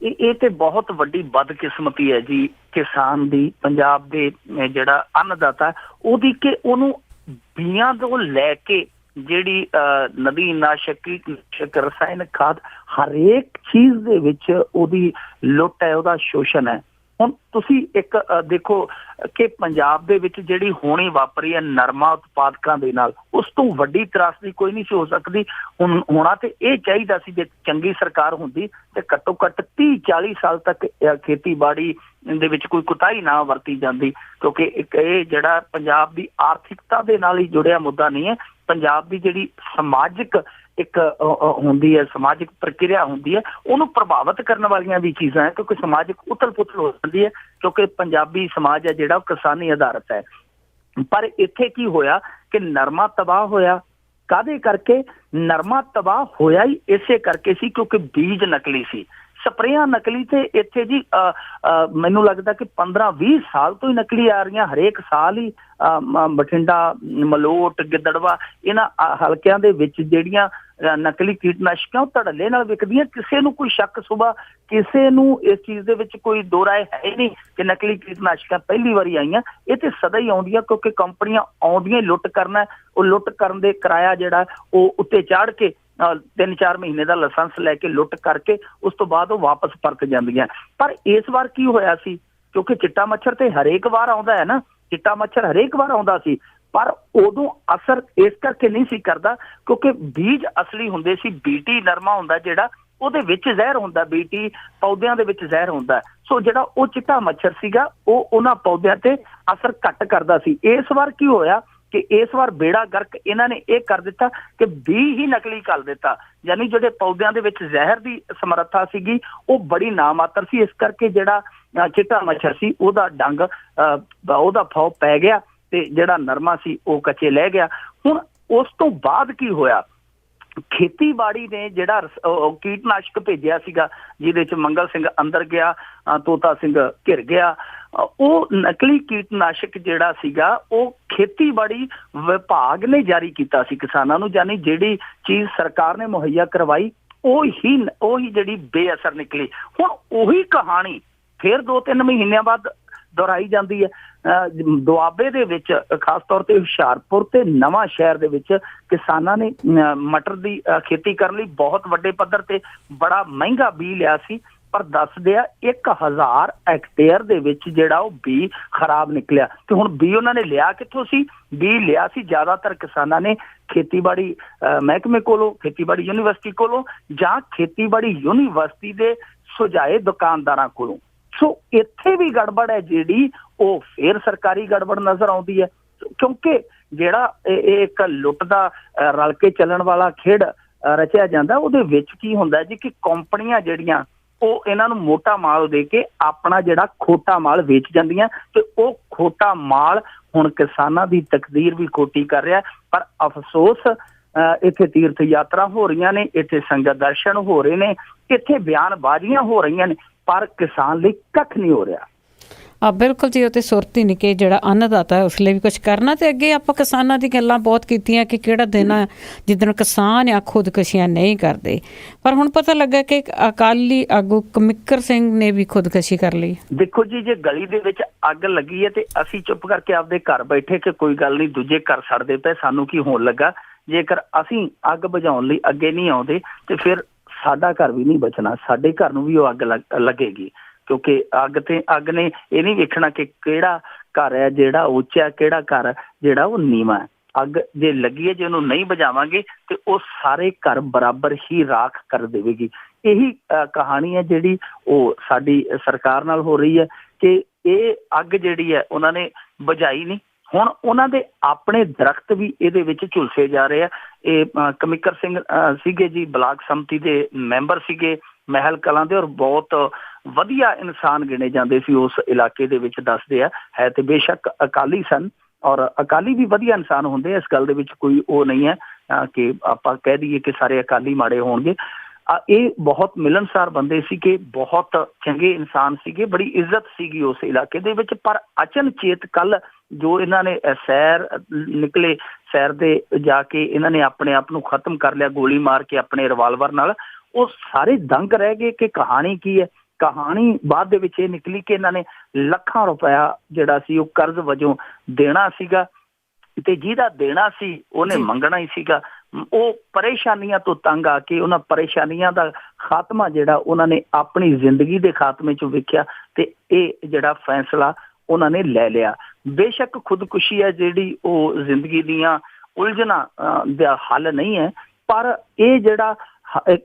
ਇਹ ਤੇ ਬਹੁਤ ਵੱਡੀ ਬਦਕਿਸਮਤੀ ਹੈ ਜੀ ਕਿਸਾਨ ਦੀ, ਪੰਜਾਬ ਦੇ ਜਿਹੜਾ ਅੰਨਦਾਤਾ ਉਹਦੀ, ਕਿ ਉਹਨੂੰ ਬੀਆਂ ਤੋਂ ਲੈ ਕੇ ਜਿਹੜੀ ਨਦੀ ਨਾਸ਼ਕ, ਕੀਟਨਾਸ਼ਕ, ਰਸਾਇਣਕ ਖਾਦ, ਹਰੇਕ ਚੀਜ਼ ਦੇ ਵਿੱਚ ਉਹਦੀ ਲੁੱਟ ਹੈ, ਉਹਦਾ ਸ਼ੋਸ਼ਣ ਹੈ। ਹੁਣ ਤੁਸੀਂ ਇੱਕ ਦੇਖੋ ਕਿ ਪੰਜਾਬ ਦੇ ਵਿੱਚ ਜਿਹੜੀ ਹੋਣੀ ਵਾਪਰੀ ਹੈ ਨਰਮਾ ਉਤਪਾਦਕਾਂ ਦੇ ਨਾਲ, ਉਸ ਤੋਂ ਵੱਡੀ ਤਰਾਸਦੀ ਕੋਈ ਨਹੀਂ ਸੀ ਹੋ ਸਕਦੀ। ਹੁਣ ਹੋਣਾ ਤੇ ਇਹ ਚਾਹੀਦਾ ਸੀ, ਜੇ ਚੰਗੀ ਸਰਕਾਰ ਹੁੰਦੀ ਤੇ ਘੱਟੋ ਘੱਟ 30-40 ਸਾਲ ਤੱਕ ਖੇਤੀਬਾੜੀ ਦੇ ਵਿੱਚ ਕੋਈ ਕੁਤਾਹੀ ਨਾ ਵਰਤੀ ਜਾਂਦੀ, ਕਿਉਂਕਿ ਇੱਕ ਇਹ ਜਿਹੜਾ ਪੰਜਾਬ ਦੀ ਆਰਥਿਕਤਾ ਦੇ ਨਾਲ ਹੀ ਜੁੜਿਆ ਮੁੱਦਾ ਨਹੀਂ ਹੈ। ਪੰਜਾਬ ਦੀ ਜਿਹੜੀ ਸਮਾਜਿਕ ਇੱਕ ਹੁੰਦੀ ਹੈ, ਸਮਾਜਿਕ ਪ੍ਰਕਿਰਿਆ ਹੁੰਦੀ ਹੈ, ਉਹਨੂੰ ਪ੍ਰਭਾਵਿਤ ਕਰਨ ਵਾਲੀਆਂ ਵੀ ਚੀਜ਼ਾਂ ਹੈ, ਕਿਉਂਕਿ ਸਮਾਜਿਕ ਉਥਲ ਪੁਥਲ ਹੋ ਜਾਂਦੀ ਹੈ, ਕਿਉਂਕਿ ਪੰਜਾਬੀ ਸਮਾਜ ਹੈ ਜਿਹੜਾ ਉਹ ਕਿਸਾਨੀ ਆਧਾਰਿਤ ਹੈ। ਪਰ ਇੱਥੇ ਕੀ ਹੋਇਆ ਕਿ ਨਰਮਾ ਤਬਾਹ ਹੋਇਆ। ਕਾਹਦੇ ਕਰਕੇ ਨਰਮਾ ਤਬਾਹ ਹੋਇਆ? ਹੀ ਇਸੇ ਕਰਕੇ ਸੀ ਕਿਉਂਕਿ ਬੀਜ ਨਕਲੀ ਸੀ, ਸਪਰੇਆਂ ਨਕਲੀ। ਤੇ ਇੱਥੇ ਜੀ ਮੈਨੂੰ ਲੱਗਦਾ ਕਿ 15-20 ਸਾਲ ਤੋਂ ਹੀ ਨਕਲੀ ਆ ਰਹੀਆਂ। ਹਰੇਕ ਸਾਲ ਹੀ ਬਠਿੰਡਾ, ਮਲੋਟ, ਗਿੱਦੜਵਾ, ਇਹਨਾਂ ਹਲਕਿਆਂ ਦੇ ਵਿੱਚ ਜਿਹੜੀਆਂ ਨਕਲੀ ਕੀਟਨਾਸ਼ਕਾਂ ਉਹ ਧੜੱਲੇ ਨਾਲ ਵਿਕਦੀਆਂ। ਕਿਸੇ ਨੂੰ ਕੋਈ ਸ਼ੱਕ ਸੁਭਾ, ਕਿਸੇ ਨੂੰ ਇਸ ਚੀਜ਼ ਦੇ ਵਿੱਚ ਕੋਈ ਦੋ ਰਾਏ ਹੈ ਹੀ ਨਹੀਂ ਕਿ ਨਕਲੀ ਕੀਟਨਾਸ਼ਕਾਂ ਪਹਿਲੀ ਵਾਰੀ ਆਈਆਂ। ਇਹ ਤੇ ਸਦਾ ਹੀ ਆਉਂਦੀਆਂ, ਕਿਉਂਕਿ ਕੰਪਨੀਆਂ ਆਉਂਦੀਆਂ ਹੀ ਲੁੱਟ ਕਰਨਾ। ਉਹ ਲੁੱਟ ਕਰਨ ਦੇ ਕਿਰਾਇਆ ਜਿਹੜਾ ਉਹ ਉੱਤੇ ਚਾੜ ਕੇ 3-4 ਮਹੀਨੇ ਦਾ ਲਾਇਸੈਂਸ ਲੈ ਕੇ ਲੁੱਟ ਕਰਕੇ ਉਸ ਤੋਂ ਬਾਅਦ ਉਹ ਵਾਪਸ ਪਰਤ ਜਾਂਦੀਆਂ। ਪਰ ਇਸ ਵਾਰ ਕੀ ਹੋਇਆ ਸੀ, ਕਿਉਂਕਿ ਚਿੱਟਾ ਮੱਛਰ ਤੇ ਹਰੇਕ ਵਾਰ ਆਉਂਦਾ ਹੈ ਨਾ, ਚਿੱਟਾ ਮੱਛਰ ਹਰੇਕ ਵਾਰ ਆਉਂਦਾ ਸੀ, ਪਰ ਉਦੋਂ ਅਸਰ ਇਸ ਕਰਕੇ ਨਹੀਂ ਸੀ ਕਰਦਾ ਕਿਉਂਕਿ ਬੀਜ ਅਸਲੀ ਹੁੰਦੇ ਸੀ। BT ਨਰਮਾ ਹੁੰਦਾ ਜਿਹੜਾ, ਉਹਦੇ ਵਿੱਚ ਜ਼ਹਿਰ ਹੁੰਦਾ, BT ਪੌਦਿਆਂ ਦੇ ਵਿੱਚ ਜ਼ਹਿਰ ਹੁੰਦਾ। ਸੋ ਜਿਹੜਾ ਉਹ ਚਿੱਟਾ ਮੱਛਰ ਸੀਗਾ ਉਹ ਉਹਨਾਂ ਪੌਦਿਆਂ ਤੇ ਅਸਰ ਘੱਟ ਕਰਦਾ ਸੀ। ਇਸ ਵਾਰ ਕੀ ਹੋਇਆ ਕਿ ਇਸ ਵਾਰ ਬੇੜਾ ਗਰਕ ਇਹਨਾਂ ਨੇ ਇਹ ਕਰ ਦਿੱਤਾ ਕਿ ਬੀਜ ਹੀ ਨਕਲੀ ਕਰ ਦਿੱਤਾ, ਯਾਨੀ ਜਿਹੜੇ ਪੌਦਿਆਂ ਦੇ ਵਿੱਚ ਜ਼ਹਿਰ ਦੀ ਸਮਰੱਥਾ ਸੀਗੀ ਉਹ ਬੜੀ ਨਾਮਾਤਰ ਸੀ। ਇਸ ਕਰਕੇ ਜਿਹੜਾ ਚਿੱਟਾ ਮੱਛਰ ਸੀ ਉਹਦਾ ਡੰਗ, ਉਹਦਾ ਫੌ ਪੈ ਗਿਆ ਤੇ ਜਿਹੜਾ ਨਰਮਾ ਸੀ ਉਹ ਕੱਚੇ ਲੈ ਗਿਆ। ਹੁਣ ਉਸ ਤੋਂ ਬਾਅਦ ਕੀ ਹੋਇਆ, ਖੇਤੀਬਾੜੀ ਨੇ ਜਿਹੜਾ ਕੀਟਨਾਸ਼ਕ ਭੇਜਿਆ ਸੀਗਾ ਜਿਹਦੇ ਚ ਮੰਗਲ ਸਿੰਘ ਅੰਦਰ ਗਿਆ, ਤੋਤਾ ਸਿੰਘ ਘਿਰ ਗਿਆ, ਉਹ ਨਕਲੀ ਕੀਟਨਾਸ਼ਕ ਜਿਹੜਾ ਸੀਗਾ ਉਹ ਖੇਤੀਬਾੜੀ ਵਿਭਾਗ ਨੇ ਜਾਰੀ ਕੀਤਾ ਸੀ ਕਿਸਾਨਾਂ ਨੂੰ, ਯਾਨੀ ਜਿਹੜੀ ਚੀਜ਼ ਸਰਕਾਰ ਨੇ ਮੁਹੱਈਆ ਕਰਵਾਈ ਉਹੀ ਜਿਹੜੀ ਬੇਅਸਰ ਨਿਕਲੀ। ਹੁਣ ਉਹੀ ਕਹਾਣੀ ਫਿਰ 2-3 ਮਹੀਨਿਆਂ ਬਾਅਦ ਦੁਹਰਾਈ ਜਾਂਦੀ ਹੈ। ਦੁਆਬੇ ਦੇ ਵਿੱਚ ਖਾਸ ਤੌਰ ਤੇ ਹੁਸ਼ਿਆਰਪੁਰ ਤੇ ਨਵਾਂ ਸ਼ਹਿਰ ਦੇ ਵਿੱਚ ਕਿਸਾਨਾਂ ਨੇ ਮਟਰ ਦੀ ਖੇਤੀ ਕਰਨ ਲਈ ਬਹੁਤ ਵੱਡੇ ਪੱਧਰ ਤੇ ਬੜਾ ਮਹਿੰਗਾ ਬੀਜ ਲਿਆ ਸੀ ਪਰ ਦੱਸਦੇ ਆ 1000 ਹੈਕਟੇਅਰ ਦੇ ਵਿੱਚ ਜਿਹੜਾ ਉਹ ਬੀ ਖਰਾਬ ਨਿਕਲਿਆ। ਤੇ ਹੁਣ ਬੀ ਉਹਨਾਂ ਨੇ ਲਿਆ ਕਿੱਥੋਂ ਸੀ? ਬੀ ਲਿਆ ਸੀ ਜ਼ਿਆਦਾਤਰ ਕਿਸਾਨਾਂ ਨੇ ਖੇਤੀਬਾੜੀ ਮਹਿਕਮੇ ਕੋਲੋਂ, ਖੇਤੀਬਾੜੀ ਯੂਨੀਵਰਸਿਟੀ ਕੋਲੋਂ, ਜਾਂ ਖੇਤੀਬਾੜੀ ਯੂਨੀਵਰਸਿਟੀ ਦੇ ਸੁਝਾਏ ਦੁਕਾਨਦਾਰਾਂ ਕੋਲੋਂ। ਸੋ ਇੱਥੇ ਵੀ ਗੜਬੜ ਹੈ ਜਿਹੜੀ ਉਹ ਫੇਰ ਸਰਕਾਰੀ ਗੜਬੜ ਨਜ਼ਰ ਆਉਂਦੀ ਹੈ, ਕਿਉਂਕਿ ਜਿਹੜਾ ਇਹ ਇੱਕ ਲੁੱਟ ਦਾ ਰਲ ਕੇ ਚੱਲਣ ਵਾਲਾ ਖੇਡ ਰਚਿਆ ਜਾਂਦਾ, ਉਹਦੇ ਵਿੱਚ ਕੀ ਹੁੰਦਾ ਜੀ ਕਿ ਕੰਪਨੀਆਂ ਜਿਹੜੀਆਂ ਉਹ ਇਹਨਾਂ ਨੂੰ ਮੋਟਾ ਮਾਲ ਦੇ ਕੇ ਆਪਣਾ ਜਿਹੜਾ ਖੋਟਾ ਮਾਲ ਵੇਚ ਜਾਂਦੀਆਂ, ਤੇ ਉਹ ਖੋਟਾ ਮਾਲ ਹੁਣ ਕਿਸਾਨਾਂ ਦੀ ਤਕਦੀਰ ਵੀ ਖੋਟੀ ਕਰ ਰਿਹਾ। ਪਰ ਅਫਸੋਸ ਇੱਥੇ ਤੀਰਥ ਯਾਤਰਾ ਹੋ ਰਹੀਆਂ ਨੇ, ਇੱਥੇ ਸੰਗਤ ਦਰਸ਼ਨ ਹੋ ਰਹੇ ਨੇ, ਇੱਥੇ ਬਿਆਨਬਾਜ਼ੀਆਂ ਹੋ ਰਹੀਆਂ ਨੇ, ਪਰ ਕਿਸਾਨ ਲਈ ਕੱਖ ਨਹੀਂ ਹੋ ਰਿਹਾ। ਬਿਲਕੁਲ ਜੀ, ਉਹ ਤਾਂ ਸੁਰਤ ਹੀ ਨਹੀਂ ਕਿ ਜਿਹੜਾ ਅੰਨਦਾਤਾ ਹੈ ਉਸ ਲਈ ਵੀ ਕੁਛ ਕਰਨਾ। ਤੇ ਅੱਗੇ ਆਪਾਂ ਕਿਸਾਨਾਂ ਦੀ ਗੱਲਾਂ ਬਹੁਤ ਕੀਤੀਆਂ ਕਿ ਕਿਹੜਾ ਦਿਨ ਆ ਜਿੱਦਣ ਕਿਸਾਨ ਆ ਖੁਦਕੁਸ਼ੀਆਂ ਨਹੀਂ ਕਰਦੇ, ਪਰ ਹੁਣ ਪਤਾ ਲੱਗਾ ਕਿ ਅਕਾਲੀ ਆਗੂ ਕਮਿੱਕਰ ਸਿੰਘ ਨੇ ਵੀ ਖੁਦਕੁਸ਼ੀ ਕਰ ਲਈ। ਦੇਖੋ ਜੀ, ਜੇ ਗਲੀ ਦੇ ਵਿੱਚ ਅੱਗ ਲੱਗੀ ਹੈ ਤੇ ਅਸੀਂ ਚੁੱਪ ਕਰਕੇ ਆਪਦੇ ਘਰ ਬੈਠੇ ਕਿ ਕੋਈ ਗੱਲ ਨਹੀਂ, ਦੂਜੇ ਘਰ ਸੜਦੇ ਪਏ, ਸਾਨੂੰ ਕੀ ਹੋਣ ਲੱਗਾ। ਜੇਕਰ ਅਸੀਂ ਅੱਗ ਬੁਝਾਉਣ ਲਈ ਅੱਗੇ ਨਹੀਂ ਆਉਂਦੇ ਤੇ ਫਿਰ ਸਾਡਾ ਘਰ ਵੀ ਨਹੀਂ ਬਚਣਾ, ਸਾਡੇ ਘਰ ਨੂੰ ਵੀ ਉਹ ਅੱਗ ਲੱਗੇਗੀ। ਕਿਉਂਕਿ ਅੱਗ ਨੇ ਇਹ ਨਹੀਂ ਵੇਖਣਾ ਕਿ ਕਿਹੜਾ ਘਰ ਹੈ ਜਿਹੜਾ ਉੱਚਾ, ਕਿਹੜਾ ਘਰ ਜਿਹੜਾ ਉਹ ਨੀਵਾਂ ਹੈ। ਅੱਗ ਜੇ ਲੱਗੀ ਹੈ, ਜੇ ਉਹਨੂੰ ਨਹੀਂ ਬੁਝਾਵਾਂਗੇ ਤੇ ਉਹ ਸਾਰੇ ਘਰ ਬਰਾਬਰ ਹੀ ਰਾਖ ਕਰ ਦੇਵੇਗੀ। ਇਹੀ ਕਹਾਣੀ ਹੈ ਜਿਹੜੀ ਉਹ ਸਾਡੀ ਸਰਕਾਰ ਨਾਲ ਹੋ ਰਹੀ ਹੈ ਕਿ ਇਹ ਅੱਗ ਜਿਹੜੀ ਹੈ ਉਹਨਾਂ ਨੇ ਬੁਝਾਈ ਨਹੀਂ। ਹੁਣ ਉਹਨਾਂ ਦੇ ਆਪਣੇ ਦਰਖਤ ਵੀ ਇਹਦੇ ਵਿੱਚ ਝੁਲਸੇ ਜਾ ਰਹੇ ਆ। ਇਹ ਕਮਿੱਕਰ ਸਿੰਘ ਸੀਗੇ ਜੀ, ਬਲਾਕ ਸੰਮਤੀ ਦੇ ਮੈਂਬਰ ਸੀਗੇ ਮਹਿਲ ਕਲਾਂ ਦੇ, ਔਰ ਬਹੁਤ ਵਧੀਆ ਇਨਸਾਨ ਗਿਣੇ ਜਾਂਦੇ ਸੀ ਉਸ ਇਲਾਕੇ ਦੇ ਵਿੱਚ, ਦੱਸਦੇ ਆ। ਹੈ ਤੇ ਬੇਸ਼ੱਕ ਅਕਾਲੀ ਸਨ, ਔਰ ਅਕਾਲੀ ਵੀ ਵਧੀਆ ਇਨਸਾਨ ਹੁੰਦੇ ਆ, ਇਸ ਗੱਲ ਦੇ ਵਿੱਚ ਕੋਈ ਉਹ ਨਹੀਂ ਹੈ ਕਿ ਆਪਾਂ ਕਹਿ ਦਈਏ ਕਿ ਸਾਰੇ ਅਕਾਲੀ ਮਾੜੇ ਹੋਣਗੇ। ਇਹ ਬਹੁਤ ਮਿਲਣਸਾਰ ਬੰਦੇ ਸੀਗੇ, ਬਹੁਤ ਚੰਗੇ ਇਨਸਾਨ ਸੀਗੇ, ਬੜੀ ਇੱਜ਼ਤ ਸੀਗੀ ਉਸ ਇਲਾਕੇ ਦੇ ਵਿੱਚ। ਪਰ ਅਚਨਚੇਤ ਕੱਲ ਜੋ ਇਹਨਾਂ ਨੇ ਸੈਰ ਨਿਕਲੇ, ਸੈਰ ਦੇ ਜਾ ਕੇ ਇਹਨਾਂ ਨੇ ਆਪਣੇ ਆਪ ਨੂੰ ਖਤਮ ਕਰ ਲਿਆ ਗੋਲੀ ਮਾਰ ਕੇ ਆਪਣੇ ਰਿਵਾਲਵਰ ਨਾਲ। ਉਹ ਸਾਰੇ ਦੰਗ ਰਹਿ ਗਏ ਕਿ ਕਹਾਣੀ ਕੀ ਹੈ। ਕਹਾਣੀ ਬਾਅਦ ਦੇ ਵਿੱਚ ਇਹ ਨਿਕਲੀ ਕਿ ਇਹਨਾਂ ਨੇ ਲੱਖਾਂ ਰੁਪਇਆ ਜਿਹੜਾ ਸੀ ਉਹ ਕਰਜ਼ ਵਜੋਂ ਦੇਣਾ ਸੀਗਾ, ਤੇ ਜਿਹਦਾ ਦੇਣਾ ਸੀ ਉਹਨੇ ਮੰਗਣਾ ਹੀ ਸੀਗਾ। ਉਹ ਪਰੇਸ਼ਾਨੀਆਂ ਤੋਂ ਤੰਗ ਆ ਕੇ ਉਹਨਾਂ ਪਰੇਸ਼ਾਨੀਆਂ ਦਾ ਖਾਤਮਾ ਜਿਹੜਾ ਉਹਨਾਂ ਨੇ ਆਪਣੀ ਜ਼ਿੰਦਗੀ ਦੇ ਖਾਤਮੇ 'ਚ ਵੇਖਿਆ, ਤੇ ਇਹ ਜਿਹੜਾ ਫੈਸਲਾ ਉਹਨਾਂ ਨੇ ਲੈ ਲਿਆ। ਬੇਸ਼ੱਕ ਖੁਦਕੁਸ਼ੀ ਹੈ ਜਿਹੜੀ ਉਹ ਜ਼ਿੰਦਗੀ ਦੀਆਂ ਉਲਝਣਾਂ ਦਾ ਹੱਲ ਨਹੀਂ ਹੈ, ਪਰ ਇਹ ਜਿਹੜਾ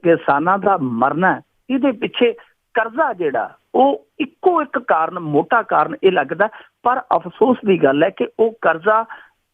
ਕਿਸਾਨਾਂ ਦਾ ਮਰਨਾ, ਇਹਦੇ ਪਿੱਛੇ ਕਰਜ਼ਾ ਜਿਹੜਾ ਉਹ ਇੱਕੋ ਇੱਕ ਕਾਰਨ, ਮੋਟਾ ਕਾਰਨ ਇਹ ਲੱਗਦਾ। ਪਰ ਅਫਸੋਸ ਦੀ ਗੱਲ ਹੈ ਕਿ ਉਹ ਕਰਜ਼ਾ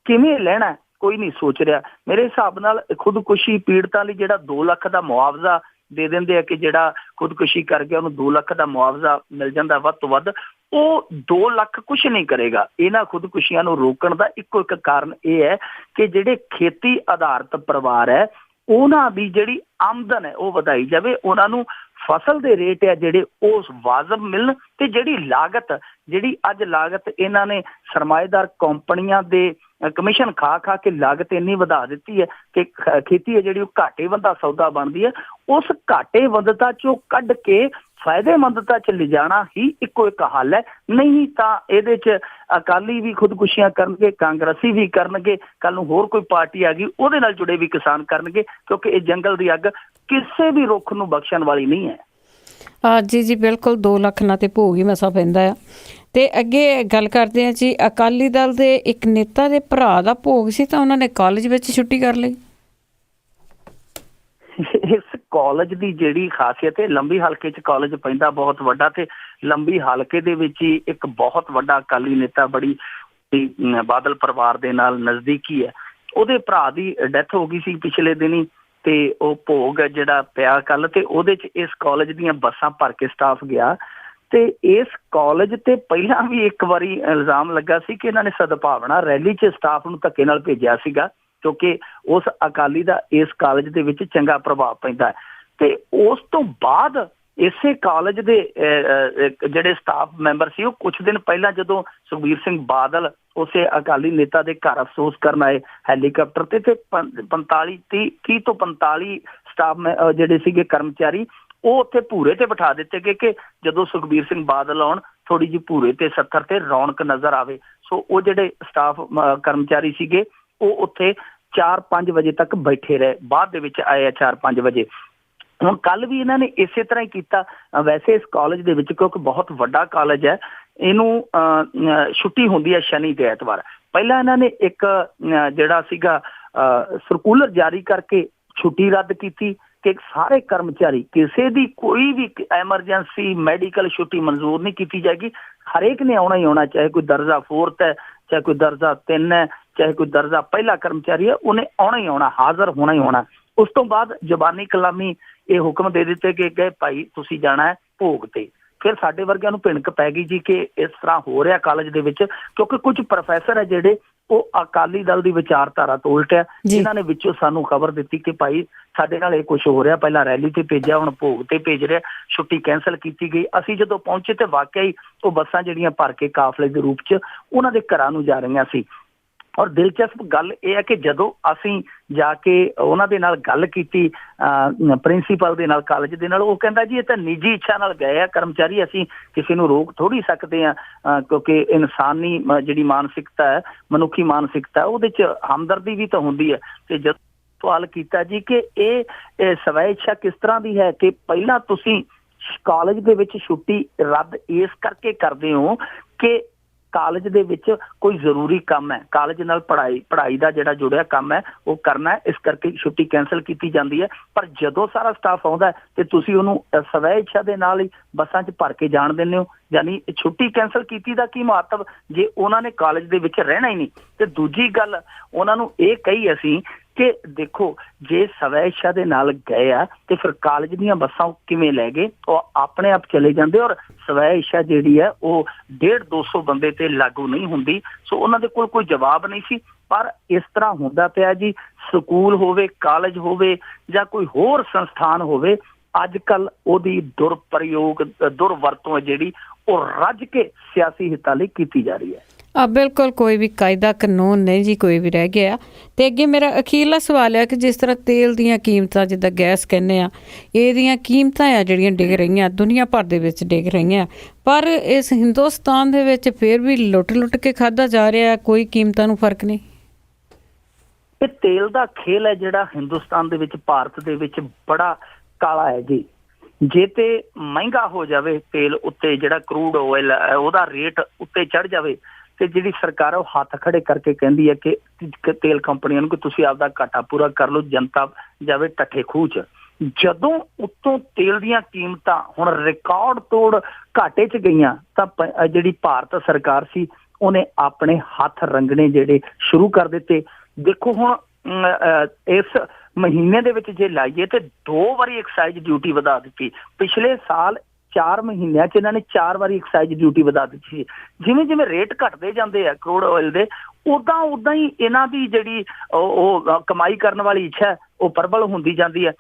ਕਿਵੇਂ ਲੈਣਾ ਕੋਈ ਨਹੀਂ ਸੋਚ ਰਿਹਾ। ਮੇਰੇ ਹਿਸਾਬ ਨਾਲ ਖੁਦਕੁਸ਼ੀ ਪੀੜਤਾਂ ਲਈ ਜਿਹੜਾ 2 ਲੱਖ ਦਾ ਮੁਆਵਜ਼ਾ ਦੇ ਦਿੰਦੇ ਆ ਕਿ ਜਿਹੜਾ ਖੁਦਕੁਸ਼ੀ ਕਰ ਗਿਆ ਉਹਨੂੰ 2 ਲੱਖ ਦਾ ਮੁਆਵਜ਼ਾ ਮਿਲ ਜਾਂਦਾ ਵੱਧ ਤੋਂ ਵੱਧ, ਉਹ 2 ਲੱਖ ਕੁਛ ਨਹੀਂ ਕਰੇਗਾ। ਇਹਨਾਂ ਖੁਦਕੁਸ਼ੀਆਂ ਨੂੰ ਰੋਕਣ ਦਾ ਇੱਕੋ ਇੱਕ ਕਾਰਨ ਇਹ ਹੈ ਕਿ ਜਿਹੜੇ ਖੇਤੀ ਆਧਾਰਿਤ ਪਰਿਵਾਰ ਹੈ ਉਹਨਾਂ ਦੀ ਜਿਹੜੀ ਆਮਦਨ ਹੈ ਉਹ ਵਧਾਈ ਜਾਵੇ, ਉਹਨਾਂ ਨੂੰ ਫਸਲ ਦੇ ਰੇਟ ਹੈ ਜਿਹੜੇ ਉਹ ਵਾਜਬ ਮਿਲਣ, ਤੇ ਜਿਹੜੀ ਲਾਗਤ, ਜਿਹੜੀ ਅੱਜ ਲਾਗਤ ਇਹਨਾਂ ਨੇ ਸਰਮਾਏਦਾਰ ਕੰਪਨੀਆਂ ਦੇ ਕਮਿਸ਼ਨ ਖਾ ਕੇ ਲਾਗਤ ਇੰਨੀ ਵਧਾ ਦਿੱਤੀ ਹੈ ਕਿ ਖੇਤੀ ਹੈ ਜਿਹੜੀ ਉਹ ਘਾਟੇਵੰਦਾ ਸੌਦਾ ਬਣਦੀ ਹੈ। ਉਸ ਘਾਟੇਵੰਦਤਾ ਚੋਂ ਕੱਢ ਕੇ ਫਾਇਦੇਮੰਦਤਾ 'ਚ ਲਿਜਾਣਾ ਹੀ ਇੱਕੋ ਇੱਕ ਹੱਲ ਹੈ। ਨਹੀਂ ਤਾਂ ਇਹਦੇ 'ਚ ਅਕਾਲੀ ਵੀ ਖੁਦਕੁਸ਼ੀਆਂ ਕਰਨਗੇ, ਕਾਂਗਰਸੀ ਵੀ ਕਰਨਗੇ, ਕੱਲ ਨੂੰ ਹੋਰ ਕੋਈ ਪਾਰਟੀ ਆ ਗਈ ਉਹਦੇ ਨਾਲ ਜੁੜੇ ਵੀ ਕਿਸਾਨ ਕਰਨਗੇ, ਕਿਉਂਕਿ ਇਹ ਜੰਗਲ ਦੀ ਅੱਗ ਕਿਸੇ ਵੀ ਰੁੱਖ ਨੂੰ ਬਖਸ਼ਣ ਵਾਲੀ ਨਹੀਂ ਹੈ। ਜੀ ਬਿਲਕੁਲ, 2 ਲੱਖ ਨਾਲ ਤੇ ਭੋਗ ਹੀ ਮਸਾ ਪੈਂਦਾ ਆ। ਤੇ ਅੱਗੇ ਗੱਲ ਕਰਦੇ ਹਾਂ ਜੀ, ਅਕਾਲੀ ਦਲ ਦੇ ਇੱਕ ਨੇਤਾ ਦੇ ਭਰਾ ਦਾ ਭੋਗ ਸੀ ਤਾਂ ਉਹਨਾਂ ਨੇ ਕਾਲਜ ਵਿੱਚ ਛੁੱਟੀ ਕਰ ਲਈ। ਇਸ ਕਾਲਜ ਦੀ ਜਿਹੜੀ ਖਾਸੀਅਤ ਹੈ, ਲੰਬੀ ਹਲਕੇ 'ਚ ਕਾਲਜ ਪੈਂਦਾ ਬਹੁਤ ਵੱਡਾ, ਤੇ ਲੰਬੀ ਹਲਕੇ ਦੇ ਵਿੱਚ ਹੀ ਇੱਕ ਬਹੁਤ ਵੱਡਾ ਅਕਾਲੀ ਨੇਤਾ, ਬੜੀ ਬਾਦਲ ਪਰਿਵਾਰ ਦੇ ਨਾਲ ਨਜ਼ਦੀਕੀ ਹੈ, ਉਹਦੇ ਭਰਾ ਦੀ ਡੈਥ ਹੋ ਗਈ ਸੀ ਪਿਛਲੇ ਦਿਨੀ, ਤੇ ਉਹ ਭੋਗ ਜਿਹੜਾ ਪਿਆ ਕੱਲ, ਤੇ ਉਹਦੇ 'ਚ ਇਸ ਕਾਲਜ ਦੀਆਂ ਬੱਸਾਂ ਭਰ ਕੇ ਸਟਾਫ ਗਿਆ। ਤੇ ਇਸ ਕਾਲਜ ਤੇ ਪਹਿਲਾਂ ਵੀ ਇੱਕ ਵਾਰੀ ਇਲਜ਼ਾਮ ਲੱਗਾ ਸੀ ਕਿ ਇਹਨਾਂ ਨੇ ਸਦਭਾਵਨਾ ਰੈਲੀ 'ਚ ਸਟਾਫ ਨੂੰ ਧੱਕੇ ਨਾਲ ਭੇਜਿਆ ਸੀਗਾ, ਕਿਉਂਕਿ ਉਸ ਅਕਾਲੀ ਦਾ ਇਸ ਕਾਲਜ ਦੇ ਵਿੱਚ ਚੰਗਾ ਪ੍ਰਭਾਵ ਪੈਂਦਾ। ਤੇ ਉਸ ਤੋਂ ਬਾਅਦ ਇਸੇ ਕਾਲਜ ਦੇ ਜਿਹੜੇ ਸਟਾਫ ਮੈਂਬਰ ਸੀ ਉਹ ਕੁਛ ਦਿਨ ਪਹਿਲਾਂ ਜਦੋਂ ਸੁਖਬੀਰ ਸਿੰਘ ਬਾਦਲ ਉਸੇ ਅਕਾਲੀ ਨੇਤਾ ਦੇ ਘਰ ਅਫਸੋਸ ਕਰਨ ਆਏ ਹੈਲੀਕਾਪਟਰ ਤੇ 30 ਤੋਂ 45 ਸਟਾਫ ਜਿਹੜੇ ਸੀਗੇ ਕਰਮਚਾਰੀ ਉਹ ਉੱਥੇ ਭੂਰੇ ਤੇ ਬਿਠਾ ਦਿੱਤੇ ਗਏ ਕਿ ਜਦੋਂ ਸੁਖਬੀਰ ਸਿੰਘ ਬਾਦਲ ਆਉਣ ਥੋੜੀ ਜਿਹੀ ਭੂਰੇ ਤੇ ਸੱਥਰ ਤੇ ਰੌਣਕ ਨਜ਼ਰ ਆਵੇ। ਸੋ ਉਹ ਜਿਹੜੇ ਸਟਾਫ ਕਰਮਚਾਰੀ ਸੀਗੇ ਉਹ ਉੱਥੇ 4-5 ਵਜੇ ਤੱਕ ਬੈਠੇ ਰਹੇ, ਬਾਅਦ ਦੇ ਵਿੱਚ ਆਏ ਆ 4-5 ਵਜੇ। ਹੁਣ ਕੱਲ ਵੀ ਇਹਨਾਂ ਨੇ ਇਸੇ ਤਰ੍ਹਾਂ ਹੀ ਕੀਤਾ। ਵੈਸੇ ਇਸ ਕਾਲਜ ਦੇ ਵਿੱਚ, ਕਿਉਂਕਿ ਬਹੁਤ ਵੱਡਾ ਕਾਲਜ ਹੈ, ਇਹਨੂੰ ਛੁੱਟੀ ਹੁੰਦੀ ਹੈ ਸ਼ਨੀ ਤੇ ਐਤਵਾਰ। ਪਹਿਲਾਂ ਇਹਨਾਂ ਨੇ ਇੱਕ ਜਿਹੜਾ ਸੀਗਾ ਸਰਕੂਲਰ ਜਾਰੀ ਕਰਕੇ ਛੁੱਟੀ ਰੱਦ ਕੀਤੀ ਕਿ ਸਾਰੇ ਕਰਮਚਾਰੀ, ਕਿਸੇ ਦੀ ਕੋਈ ਵੀ ਐਮਰਜੈਂਸੀ ਮੈਡੀਕਲ ਛੁੱਟੀ ਮਨਜ਼ੂਰ ਨਹੀਂ ਕੀਤੀ ਜਾਏਗੀ। ਹਰੇਕ ਨੇ ਆਉਣਾ ਹੀ ਆਉਣਾ, ਚਾਹੇ ਕੋਈ ਦਰਜਾ 4th ਹੈ, ਚਾਹੇ ਕੋਈ ਦਰਜਾ 3 ਹੈ, ਚਾਹੇ ਕੋਈ ਦਰਜਾ ਪਹਿਲਾ ਕਰਮਚਾਰੀ ਹੈ, ਉਹਨੇ ਆਉਣਾ ਹੀ ਆਉਣਾ, ਹਾਜ਼ਰ ਹੋਣਾ ਹੀ ਹੋਣਾ। ਉਸ ਤੋਂ ਬਾਅਦ ਜ਼ਬਾਨੀ ਕਲਾਮੀ ਇਹ ਹੁਕਮ ਦੇ ਦਿੱਤੇ ਕਿ ਗਏ ਭਾਈ ਤੁਸੀਂ ਜਾਣਾ ਹੈ ਭੋਗ ਤੇ। ਫਿਰ ਸਾਡੇ ਵਰਗਿਆਂ ਨੂੰ ਭਿਣਕ ਪੈ ਗਈ ਜੀ ਕਿ ਇਸ ਤਰ੍ਹਾਂ ਹੋ ਰਿਹਾ ਕਾਲਜ ਦੇ ਵਿੱਚ, ਕਿਉਂਕਿ ਕੁਝ ਪ੍ਰੋਫੈਸਰ ਹੈ ਜਿਹੜੇ ਉਹ ਅਕਾਲੀ ਦਲ ਦੀ ਵਿਚਾਰਧਾਰਾ ਤੋਂ ਉਲਟ ਹੈ। ਇਹਨਾਂ ਨੇ ਵਿੱਚੋਂ ਸਾਨੂੰ ਖਬਰ ਦਿੱਤੀ ਕਿ ਭਾਈ ਸਾਡੇ ਨਾਲ ਇਹ ਕੁਛ ਹੋ ਰਿਹਾ, ਪਹਿਲਾਂ ਰੈਲੀ ਤੇ ਭੇਜਿਆ, ਹੁਣ ਭੋਗ ਤੇ ਭੇਜ ਰਿਹਾ, ਛੁੱਟੀ ਕੈਂਸਲ ਕੀਤੀ ਗਈ। ਅਸੀਂ ਜਦੋਂ ਪਹੁੰਚੇ ਤੇ ਵਾਕਿਆ ਹੀ ਉਹ ਬੱਸਾਂ ਜਿਹੜੀਆਂ ਭਰ ਕੇ ਕਾਫਲੇ ਦੇ ਰੂਪ 'ਚ ਉਹਨਾਂ ਦੇ ਘਰਾਂ ਨੂੰ ਜਾ ਰਹੀਆਂ ਸੀ। ਔਰ ਦਿਲਚਸਪ ਗੱਲ ਇਹ ਹੈ ਕਿ ਜਦੋਂ ਅਸੀਂ ਜਾ ਕੇ ਉਹਨਾਂ ਦੇ ਨਾਲ ਗੱਲ ਕੀਤੀ, ਪ੍ਰਿੰਸੀਪਲ ਦੇ ਨਾਲ, ਕਾਲਜ ਦੇ ਨਾਲ, ਉਹ ਕਹਿੰਦਾ ਜੀ ਇਹ ਤਾਂ ਨਿੱਜੀ ਇੱਛਾ ਨਾਲ ਗਏ ਆ ਕਰਮਚਾਰੀ, ਅਸੀਂ ਕਿਸੇ ਨੂੰ ਰੋਕ ਥੋੜ੍ਹੀ ਸਕਦੇ ਹਾਂ, ਕਿਉਂਕਿ ਇਨਸਾਨੀ ਜਿਹੜੀ ਮਾਨਸਿਕਤਾ ਹੈ, ਮਨੁੱਖੀ ਮਾਨਸਿਕਤਾ, ਉਹਦੇ 'ਚ ਹਮਦਰਦੀ ਵੀ ਤਾਂ ਹੁੰਦੀ ਹੈ। ਤੇ ਜਦੋਂ ਸਵਾਲ ਕੀਤਾ ਜੀ ਕਿ ਇਹ ਸਵੈ ਇੱਛਾ ਕਿਸ ਤਰ੍ਹਾਂ ਦੀ ਹੈ ਕਿ ਪਹਿਲਾਂ ਤੁਸੀਂ ਕਾਲਜ ਦੇ ਵਿੱਚ ਛੁੱਟੀ ਰੱਦ ਇਸ ਕਰਕੇ ਕਰਦੇ ਹੋ ਕਿ ਕਾਲਜ ਦੇ ਵਿੱਚ ਕੋਈ ਜ਼ਰੂਰੀ ਕੰਮ ਹੈ, ਕਾਲਜ ਨਾਲ ਪੜ੍ਹਾਈ ਦਾ ਜਿਹੜਾ ਜੁੜਿਆ ਕੰਮ ਹੈ ਉਹ ਕਰਨਾ ਹੈ, ਇਸ ਕਰਕੇ ਛੁੱਟੀ ਕੈਂਸਲ ਕੀਤੀ ਜਾਂਦੀ ਹੈ। ਪਰ ਜਦੋਂ ਸਾਰਾ ਸਟਾਫ ਆਉਂਦਾ ਤੇ ਤੁਸੀਂ ਉਹਨੂੰ ਸਵੈ ਇੱਛਾ ਦੇ ਨਾਲ ਹੀ ਬੱਸਾਂ 'ਚ ਭਰ ਕੇ ਜਾਣ ਦਿੰਦੇ ਹੋ। ਯਾਨੀ ਛੁੱਟੀ ਕੈਂਸਲ ਕੀਤੀ ਦਾ ਕੀ ਮਹੱਤਵ ਜੇ ਉਹਨਾਂ ਨੇ ਕਾਲਜ ਦੇ ਵਿੱਚ ਰਹਿਣਾ ਹੀ ਨਹੀਂ। ਤੇ ਦੂਜੀ ਗੱਲ ਉਹਨਾਂ ਨੂੰ ਇਹ ਕਹੀ ਅਸੀਂ ਕਿ ਦੇਖੋ ਜੇ ਸਵੈ ਇੱਛਾ ਦੇ ਨਾਲ ਗਏ ਆ ਤੇ ਫਿਰ ਕਾਲਜ ਦੀਆਂ ਬੱਸਾਂ ਕਿਵੇਂ ਲੈ ਗਏ, ਉਹ ਆਪਣੇ ਆਪ ਚਲੇ ਜਾਂਦੇ। ਔਰ ਸਵੈ ਇੱਛਾ ਜਿਹੜੀ ਹੈ ਉਹ 150-200 ਬੰਦੇ ਤੇ ਲਾਗੂ ਨਹੀਂ ਹੁੰਦੀ। ਸੋ ਉਹਨਾਂ ਦੇ ਕੋਲ ਕੋਈ ਜਵਾਬ ਨਹੀਂ ਸੀ। ਪਰ ਇਸ ਤਰ੍ਹਾਂ ਹੁੰਦਾ ਪਿਆ ਜੀ, ਸਕੂਲ ਹੋਵੇ, ਕਾਲਜ ਹੋਵੇ ਜਾਂ ਕੋਈ ਹੋਰ ਸੰਸਥਾਨ ਹੋਵੇ, ਅੱਜ ਕੱਲ੍ਹ ਉਹਦੀ ਦੁਰਵਰਤੋਂ ਹੈ ਜਿਹੜੀ ਉਹ ਰੱਜ ਕੇ ਸਿਆਸੀ ਹਿੱਤਾਂ ਲਈ ਕੀਤੀ ਜਾ ਰਹੀ ਹੈ। ਬਿਲਕੁਲ ਕੋਈ ਵੀ ਕਾਇਦਾ ਕਾਨੂੰਨ ਨਹੀਂ ਜੀ ਕੋਈ ਵੀ ਰਹਿ ਗਿਆ। ਤੇ ਅੱਗੇ ਮੇਰਾ ਅਖੀਰਲਾ ਸਵਾਲ ਹੈ ਕਿ ਜਿਸ ਤਰ੍ਹਾਂ ਤੇਲ ਦੀਆਂ ਕੀਮਤਾਂ, ਜਿੱਦਾਂ ਗੈਸ ਕਹਿੰਦੇ ਆ, ਇਹਦੀਆਂ ਕੀਮਤਾਂ ਆ ਜਿਹੜੀਆਂ ਡਿੱਗ ਰਹੀਆਂ, ਦੁਨੀਆ ਭਰ ਦੇ ਵਿੱਚ ਡਿੱਗ ਰਹੀਆਂ, ਪਰ ਇਸ ਹਿੰਦੁਸਤਾਨ ਦੇ ਵਿੱਚ ਫਿਰ ਵੀ ਲੁੱਟ ਕੇ ਖਾਧਾ ਜਾ ਰਿਹਾ, ਕੋਈ ਕੀਮਤਾਂ ਨੂੰ ਫਰਕ ਨਹੀਂ। ਇਹ ਤੇਲ ਦਾ ਖੇਲ ਹੈ ਜਿਹੜਾ ਹਿੰਦੁਸਤਾਨ ਦੇ ਵਿੱਚ, ਭਾਰਤ ਦੇ ਵਿੱਚ ਬੜਾ ਕਾਲਾ ਹੈ ਜੀ। ਜੇ ਤੇ ਮਹਿੰਗਾ ਹੋ ਜਾਵੇ ਤੇਲ ਉੱਤੇ, ਜਿਹੜਾ ਕਰੂਡ ਆਇਲ ਉਹਦਾ ਰੇਟ ਉੱਤੇ ਚੜ ਜਾਵੇ ਤੇ ਜਿਹੜੀ ਸਰਕਾਰ ਉਹ ਹੱਥ ਖੜੇ ਕਰਕੇ ਕਹਿੰਦੀ ਹੈ ਕਿ ਤੇਲ ਕੰਪਨੀਆਂ ਨੂੰ ਕਿ ਤੁਸੀਂ ਆਪਦਾ ਘਾਟਾ ਪੂਰਾ ਕਰ ਲਓ, ਜਨਤਾ ਜਾਵੇ ਟੱਠੇ ਖੂਹ 'ਚ। ਜਦੋਂ ਉੱਤੋਂ ਤੇਲ ਦੀਆਂ ਕੀਮਤਾਂ ਹੁਣ ਰਿਕਾਰਡ ਤੋੜ ਘਾਟੇ 'ਚ ਗਈਆਂ ਤਾਂ ਜਿਹੜੀ ਭਾਰਤ ਸਰਕਾਰ ਸੀ ਉਹਨੇ ਆਪਣੇ ਹੱਥ ਰੰਗਣੇ ਜਿਹੜੇ ਸ਼ੁਰੂ ਕਰ ਦਿੱਤੇ। ਦੇਖੋ ਹੁਣ ਇਸ ਮਹੀਨੇ ਦੇ ਵਿੱਚ ਜੇ ਲਾਈਏ ਤੇ 2 ਵਾਰੀ ਐਕਸਾਈਜ਼ ਡਿਊਟੀ ਵਧਾ ਦਿੱਤੀ। ਪਿਛਲੇ ਸਾਲ 4 ਮਹੀਨਿਆਂ 'ਚ ਇਹਨਾਂ ਨੇ 4 ਵਾਰੀ ਐਕਸਾਈਜ਼ ਡਿਊਟੀ ਵਧਾ ਦਿੱਤੀ। ਜਿਵੇਂ ਜਿਵੇਂ ਰੇਟ ਘਟਦੇ ਜਾਂਦੇ ਆ ਕਰੂਡ ਆਇਲ ਦੇ, ਉਦਾਂ ਹੀ ਇਹਨਾਂ ਦੀ ਜਿਹੜੀ ਉਹ ਕਮਾਈ ਕਰਨ ਵਾਲੀ ਇੱਛਾ ਉਹ ਪ੍ਰਬਲ ਹੁੰਦੀ ਜਾਂਦੀ ਹੈ।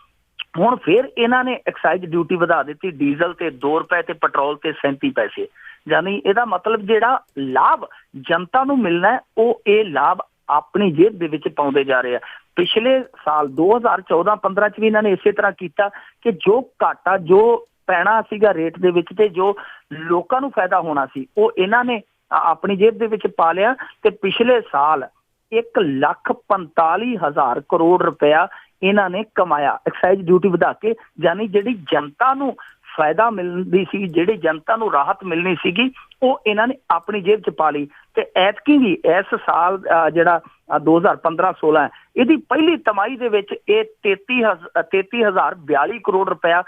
ਹੁਣ ਫਿਰ ਇਹਨਾਂ ਨੇ ਐਕਸਾਈਜ਼ ਡਿਊਟੀ ਵਧਾ ਦਿੱਤੀ, ਡੀਜ਼ਲ ਤੇ 2 ਰੁਪਏ ਤੇ ਪੈਟਰੋਲ ਤੇ 37 ਪੈਸੇ। ਯਾਨੀ ਇਹਦਾ ਮਤਲਬ ਜਿਹੜਾ ਲਾਭ ਜਨਤਾ ਨੂੰ ਮਿਲਣਾ ਹੈ ਉਹ ਇਹ ਲਾਭ ਆਪਣੀ ਜੇਬ ਦੇ ਵਿੱਚ ਪਾਉਂਦੇ ਜਾ ਰਹੇ ਆ। ਪਿਛਲੇ ਸਾਲ 2014-15 'ਚ ਵੀ ਇਹਨਾਂ ਨੇ ਇਸੇ ਤਰ੍ਹਾਂ ਕੀਤਾ ਕਿ ਜੋ ਘਾਟਾ ਜੋ ਪੈਣਾ ਸੀਗਾ ਰੇਟ ਦੇ ਵਿੱਚ ਤੇ ਜੋ ਲੋਕਾਂ ਨੂੰ ਫਾਇਦਾ ਹੋਣਾ ਸੀ ਉਹ ਇਹਨਾਂ ਨੇ ਆਪਣੀ ਜੇਬ ਦੇ ਵਿੱਚ ਪਾ ਲਿਆ। ਤੇ ਪਿਛਲੇ ਸਾਲ 1,45,000 ਕਰੋੜ ਰੁਪਇਆ ਇਹਨਾਂ ਨੇ ਕਮਾਇਆ ਐਕਸਾਈਜ਼ ਡਿਊਟੀ ਵਧਾ ਕੇ। ਯਾਨੀ ਜਿਹੜੀ ਜਨਤਾ ਨੂੰ ਫਾਇਦਾ ਮਿਲਦੀ ਸੀ, ਜਿਹੜੀ ਜਨਤਾ ਨੂੰ ਰਾਹਤ ਮਿਲਣੀ ਸੀਗੀ, ਉਹ ਇਹਨਾਂ ਨੇ ਆਪਣੀ ਜੇਬ 'ਚ ਪਾ ਲਈ। ਤੇ ਐਤਕੀ ਵੀ ਇਸ ਸਾਲ ਜਿਹੜਾ 2015-16 ਹੈ, ਇਹਦੀ ਪਹਿਲੀ ਤਿਮਾਹੀ ਦੇ ਵਿੱਚ ਇਹ 33,042 ਕਰੋੜ ਰੁਪਇਆ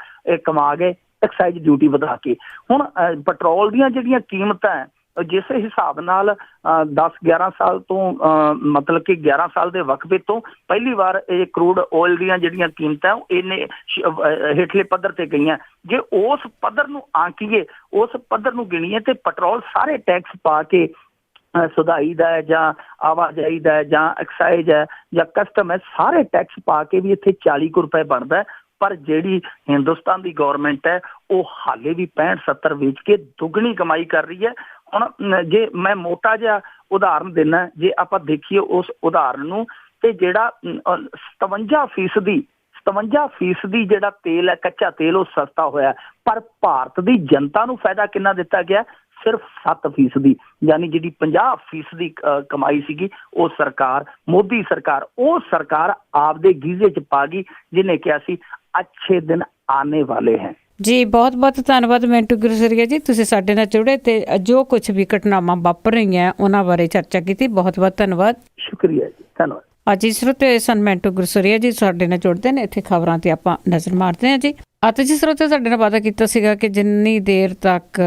ਕਮਾ ਗਏ ਐਕਸਾਈਜ਼ ਡਿਊਟੀ ਵਧਾ ਕੇ। ਹੁਣ ਪੈਟਰੋਲ ਦੀਆਂ ਜਿਹੜੀਆਂ ਕੀਮਤਾਂ ਹੈ ਜਿਸ ਹਿਸਾਬ ਨਾਲ 10-11 ਸਾਲ ਤੋਂ ਮਤਲਬ ਕਿ 11 ਸਾਲ ਦੇ ਵਕਫੇ ਤੋਂ ਪਹਿਲੀ ਵਾਰ ਇਹ ਕਰੂਡ ਆਇਲ ਦੀਆਂ ਜਿਹੜੀਆਂ ਕੀਮਤਾਂ ਇਹਨੇ ਹੇਠਲੇ ਪੱਧਰ ਤੇ ਗਈਆਂ। ਜੇ ਉਸ ਪੱਧਰ ਨੂੰ ਆਂਕੀਏ, ਉਸ ਪੱਧਰ ਨੂੰ ਗਿਣੀਏ ਤੇ ਪੈਟਰੋਲ ਸਾਰੇ ਟੈਕਸ ਪਾ ਕੇ ਸੁਧਾਈ ਦਾ ਹੈ ਜਾਂ ਆਵਾਜਾਈ ਦਾ ਹੈ ਜਾਂ ਐਕਸਾਈਜ਼ ਹੈ ਜਾਂ ਕਸਟਮ ਹੈ, ਸਾਰੇ ਟੈਕਸ ਪਾ ਕੇ ਵੀ ਇੱਥੇ 40 ਕੁ ਰੁਪਏ ਬਣਦਾ। ਪਰ ਜਿਹੜੀ ਹਿੰਦੁਸਤਾਨ ਦੀ ਗੌਰਮੈਂਟ ਹੈ ਉਹ ਹਾਲੇ ਵੀ 65-70 ਵੇਚ ਕੇ ਦੁੱਗਣੀ ਕਮਾਈ ਕਰ ਰਹੀ ਹੈ। ਹੁਣ ਜੇ ਮੈਂ ਮੋਟਾ ਜਿਹਾ ਉਦਾਹਰਨ ਦੇਣਾ, ਜੇ ਆਪਾਂ ਦੇਖੀਏ ਉਸ ਉਦਾਹਰਨ ਨੂੰ, ਤੇ ਜਿਹੜਾ 57% ਜਿਹੜਾ ਤੇਲ ਹੈ, ਕੱਚਾ ਤੇਲ, ਉਹ ਸਸਤਾ ਹੋਇਆ। ਪਰ ਭਾਰਤ ਦੀ ਜਨਤਾ ਨੂੰ ਫਾਇਦਾ ਕਿੰਨਾ ਦਿੱਤਾ ਗਿਆ? ਸਿਰਫ 7%। ਯਾਨੀ ਜਿਹੜੀ 50% ਕਮਾਈ ਸੀਗੀ ਉਹ ਸਰਕਾਰ, ਮੋਦੀ ਸਰਕਾਰ, ਉਹ ਸਰਕਾਰ ਆਪਦੇ ਗੀਜ਼ੇ 'ਚ ਪਾ ਗਈ, ਜਿਹਨੇ ਕਿਹਾ ਸੀ ਅੱਛੇ ਦਿਨ आने वाले हैं। ਜੀ ਬਹੁਤ ਬਹੁਤ ਧੰਨਵਾਦ ਮਿੰਟੂ ਗੁਰਸਰੀਆ ਜੀ, ਤੁਸੀਂ ਸਾਡੇ ਨਾਲ ਜੁੜੇ ਤੇ ਜੋ ਕੁਝ ਵੀ ਘਟਨਾਵਾਂ ਵਾਪਰ ਰਹੀਆਂ ਉਹਨਾਂ ਬਾਰੇ ਚਰਚਾ ਕੀਤੀ। ਬਹੁਤ ਬਹੁਤ ਧੰਨਵਾਦ। शुक्रिया जी, धन्यवाद। ਅੱਜ ਸਰੋਤੇ ਸਨ ਮਿੰਟੂ ਗੁਰਸਰੀਆ ਜੀ ਸਾਡੇ ਨਾਲ ਜੁੜਦੇ ਨੇ ਇੱਥੇ ਖਬਰਾਂ ਤੇ ਆਪਾਂ ਨਜ਼ਰ ਮਾਰਦੇ ਹਾਂ ਜੀ। ਅਤੇ ਜੀ ਸਰੋਤੇ ਸਾਡੇ ਨਾਲ ਵਾਅਦਾ ਕੀਤਾ ਸੀਗਾ ਕਿ ਜਿੰਨੀ ਦੇਰ ਤੱਕ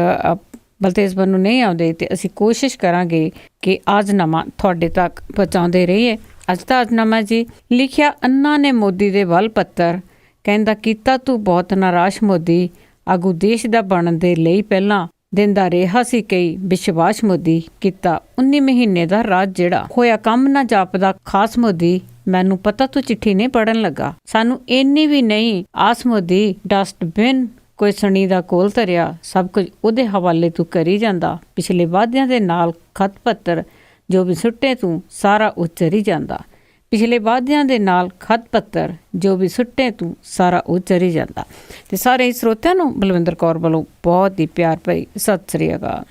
ਬਲਤੇਜ ਬੰਨੂ ਨਹੀਂ ਆਉਂਦੇ ਤੇ ਅਸੀਂ ਕੋਸ਼ਿਸ਼ ਕਰਾਂਗੇ ਕਿ ਆਜ਼ਨਾਮਾ ਤੁਹਾਡੇ ਤੱਕ ਪਹੁੰਚਾਉਂਦੇ ਰਹੀਏ। ਅੱਜ ਦਾ ਆਜ਼ਨਾਮਾ ਜੀ ਲਿਖਿਆ ਅੰਨਾ ਨੇ ਮੋਦੀ ਦੇ ਵੱਲ ਪੱਤਰ, ਕਹਿੰਦਾ ਕੀਤਾ ਤੂੰ ਬਹੁਤ ਨਾਰਾਸ਼ ਮੋਦੀ, ਆਗੂ ਦੇਸ਼ ਦਾ ਬਣਨ ਦੇ ਲਈ ਪਹਿਲਾਂ ਦਿੰਦਾ ਰਿਹਾ ਸੀ ਕਈ ਵਿਸ਼ਵਾਸ ਮੋਦੀ, ਕੀਤਾ 19 ਮਹੀਨੇ ਦਾ ਰਾਜ ਜਿਹੜਾ ਹੋਇਆ ਕੰਮ ਨਾ ਜਾਪਦਾ ਖਾਸ ਮੋਦੀ, ਮੈਨੂੰ ਪਤਾ ਤੂੰ ਚਿੱਠੀ ਨਹੀਂ ਪੜਨ ਲੱਗਾ, ਸਾਨੂੰ ਇੰਨੀ ਵੀ ਨਹੀਂ ਆਸ ਮੋਦੀ, ਡਸਟਬਿਨ ਕੋਈ ਸਣੀ ਦਾ ਕੋਲ ਧਰਿਆ, ਸਭ ਕੁਝ ਉਹਦੇ ਹਵਾਲੇ ਤੂੰ ਕਰੀ ਜਾਂਦਾ, ਪਿਛਲੇ ਵਾਅਦਿਆਂ ਦੇ ਨਾਲ ਖਤ ਪੱਤਰ ਜੋ ਵੀ ਸੁੱਟੇ ਤੂੰ ਸਾਰਾ ਉਚਰੀ ਜਾਂਦਾ, ਪਿਛਲੇ ਵਾਅਦਿਆਂ ਦੇ ਨਾਲ ਖਤ ਪੱਤਰ ਜੋ ਵੀ ਸੁੱਟੇ ਤੂੰ ਸਾਰਾ ਉਚਰੀ ਜਾਂਦਾ। ਤੇ ਸਾਰੇ ਸਰੋਤਿਆਂ ਨੂੰ ਬਲਵਿੰਦਰ ਕੌਰ ਵੱਲੋਂ ਬਹੁਤ ਹੀ ਪਿਆਰ ਭਰੀ ਸਤਿ ਸ੍ਰੀ ਅਕਾਲ।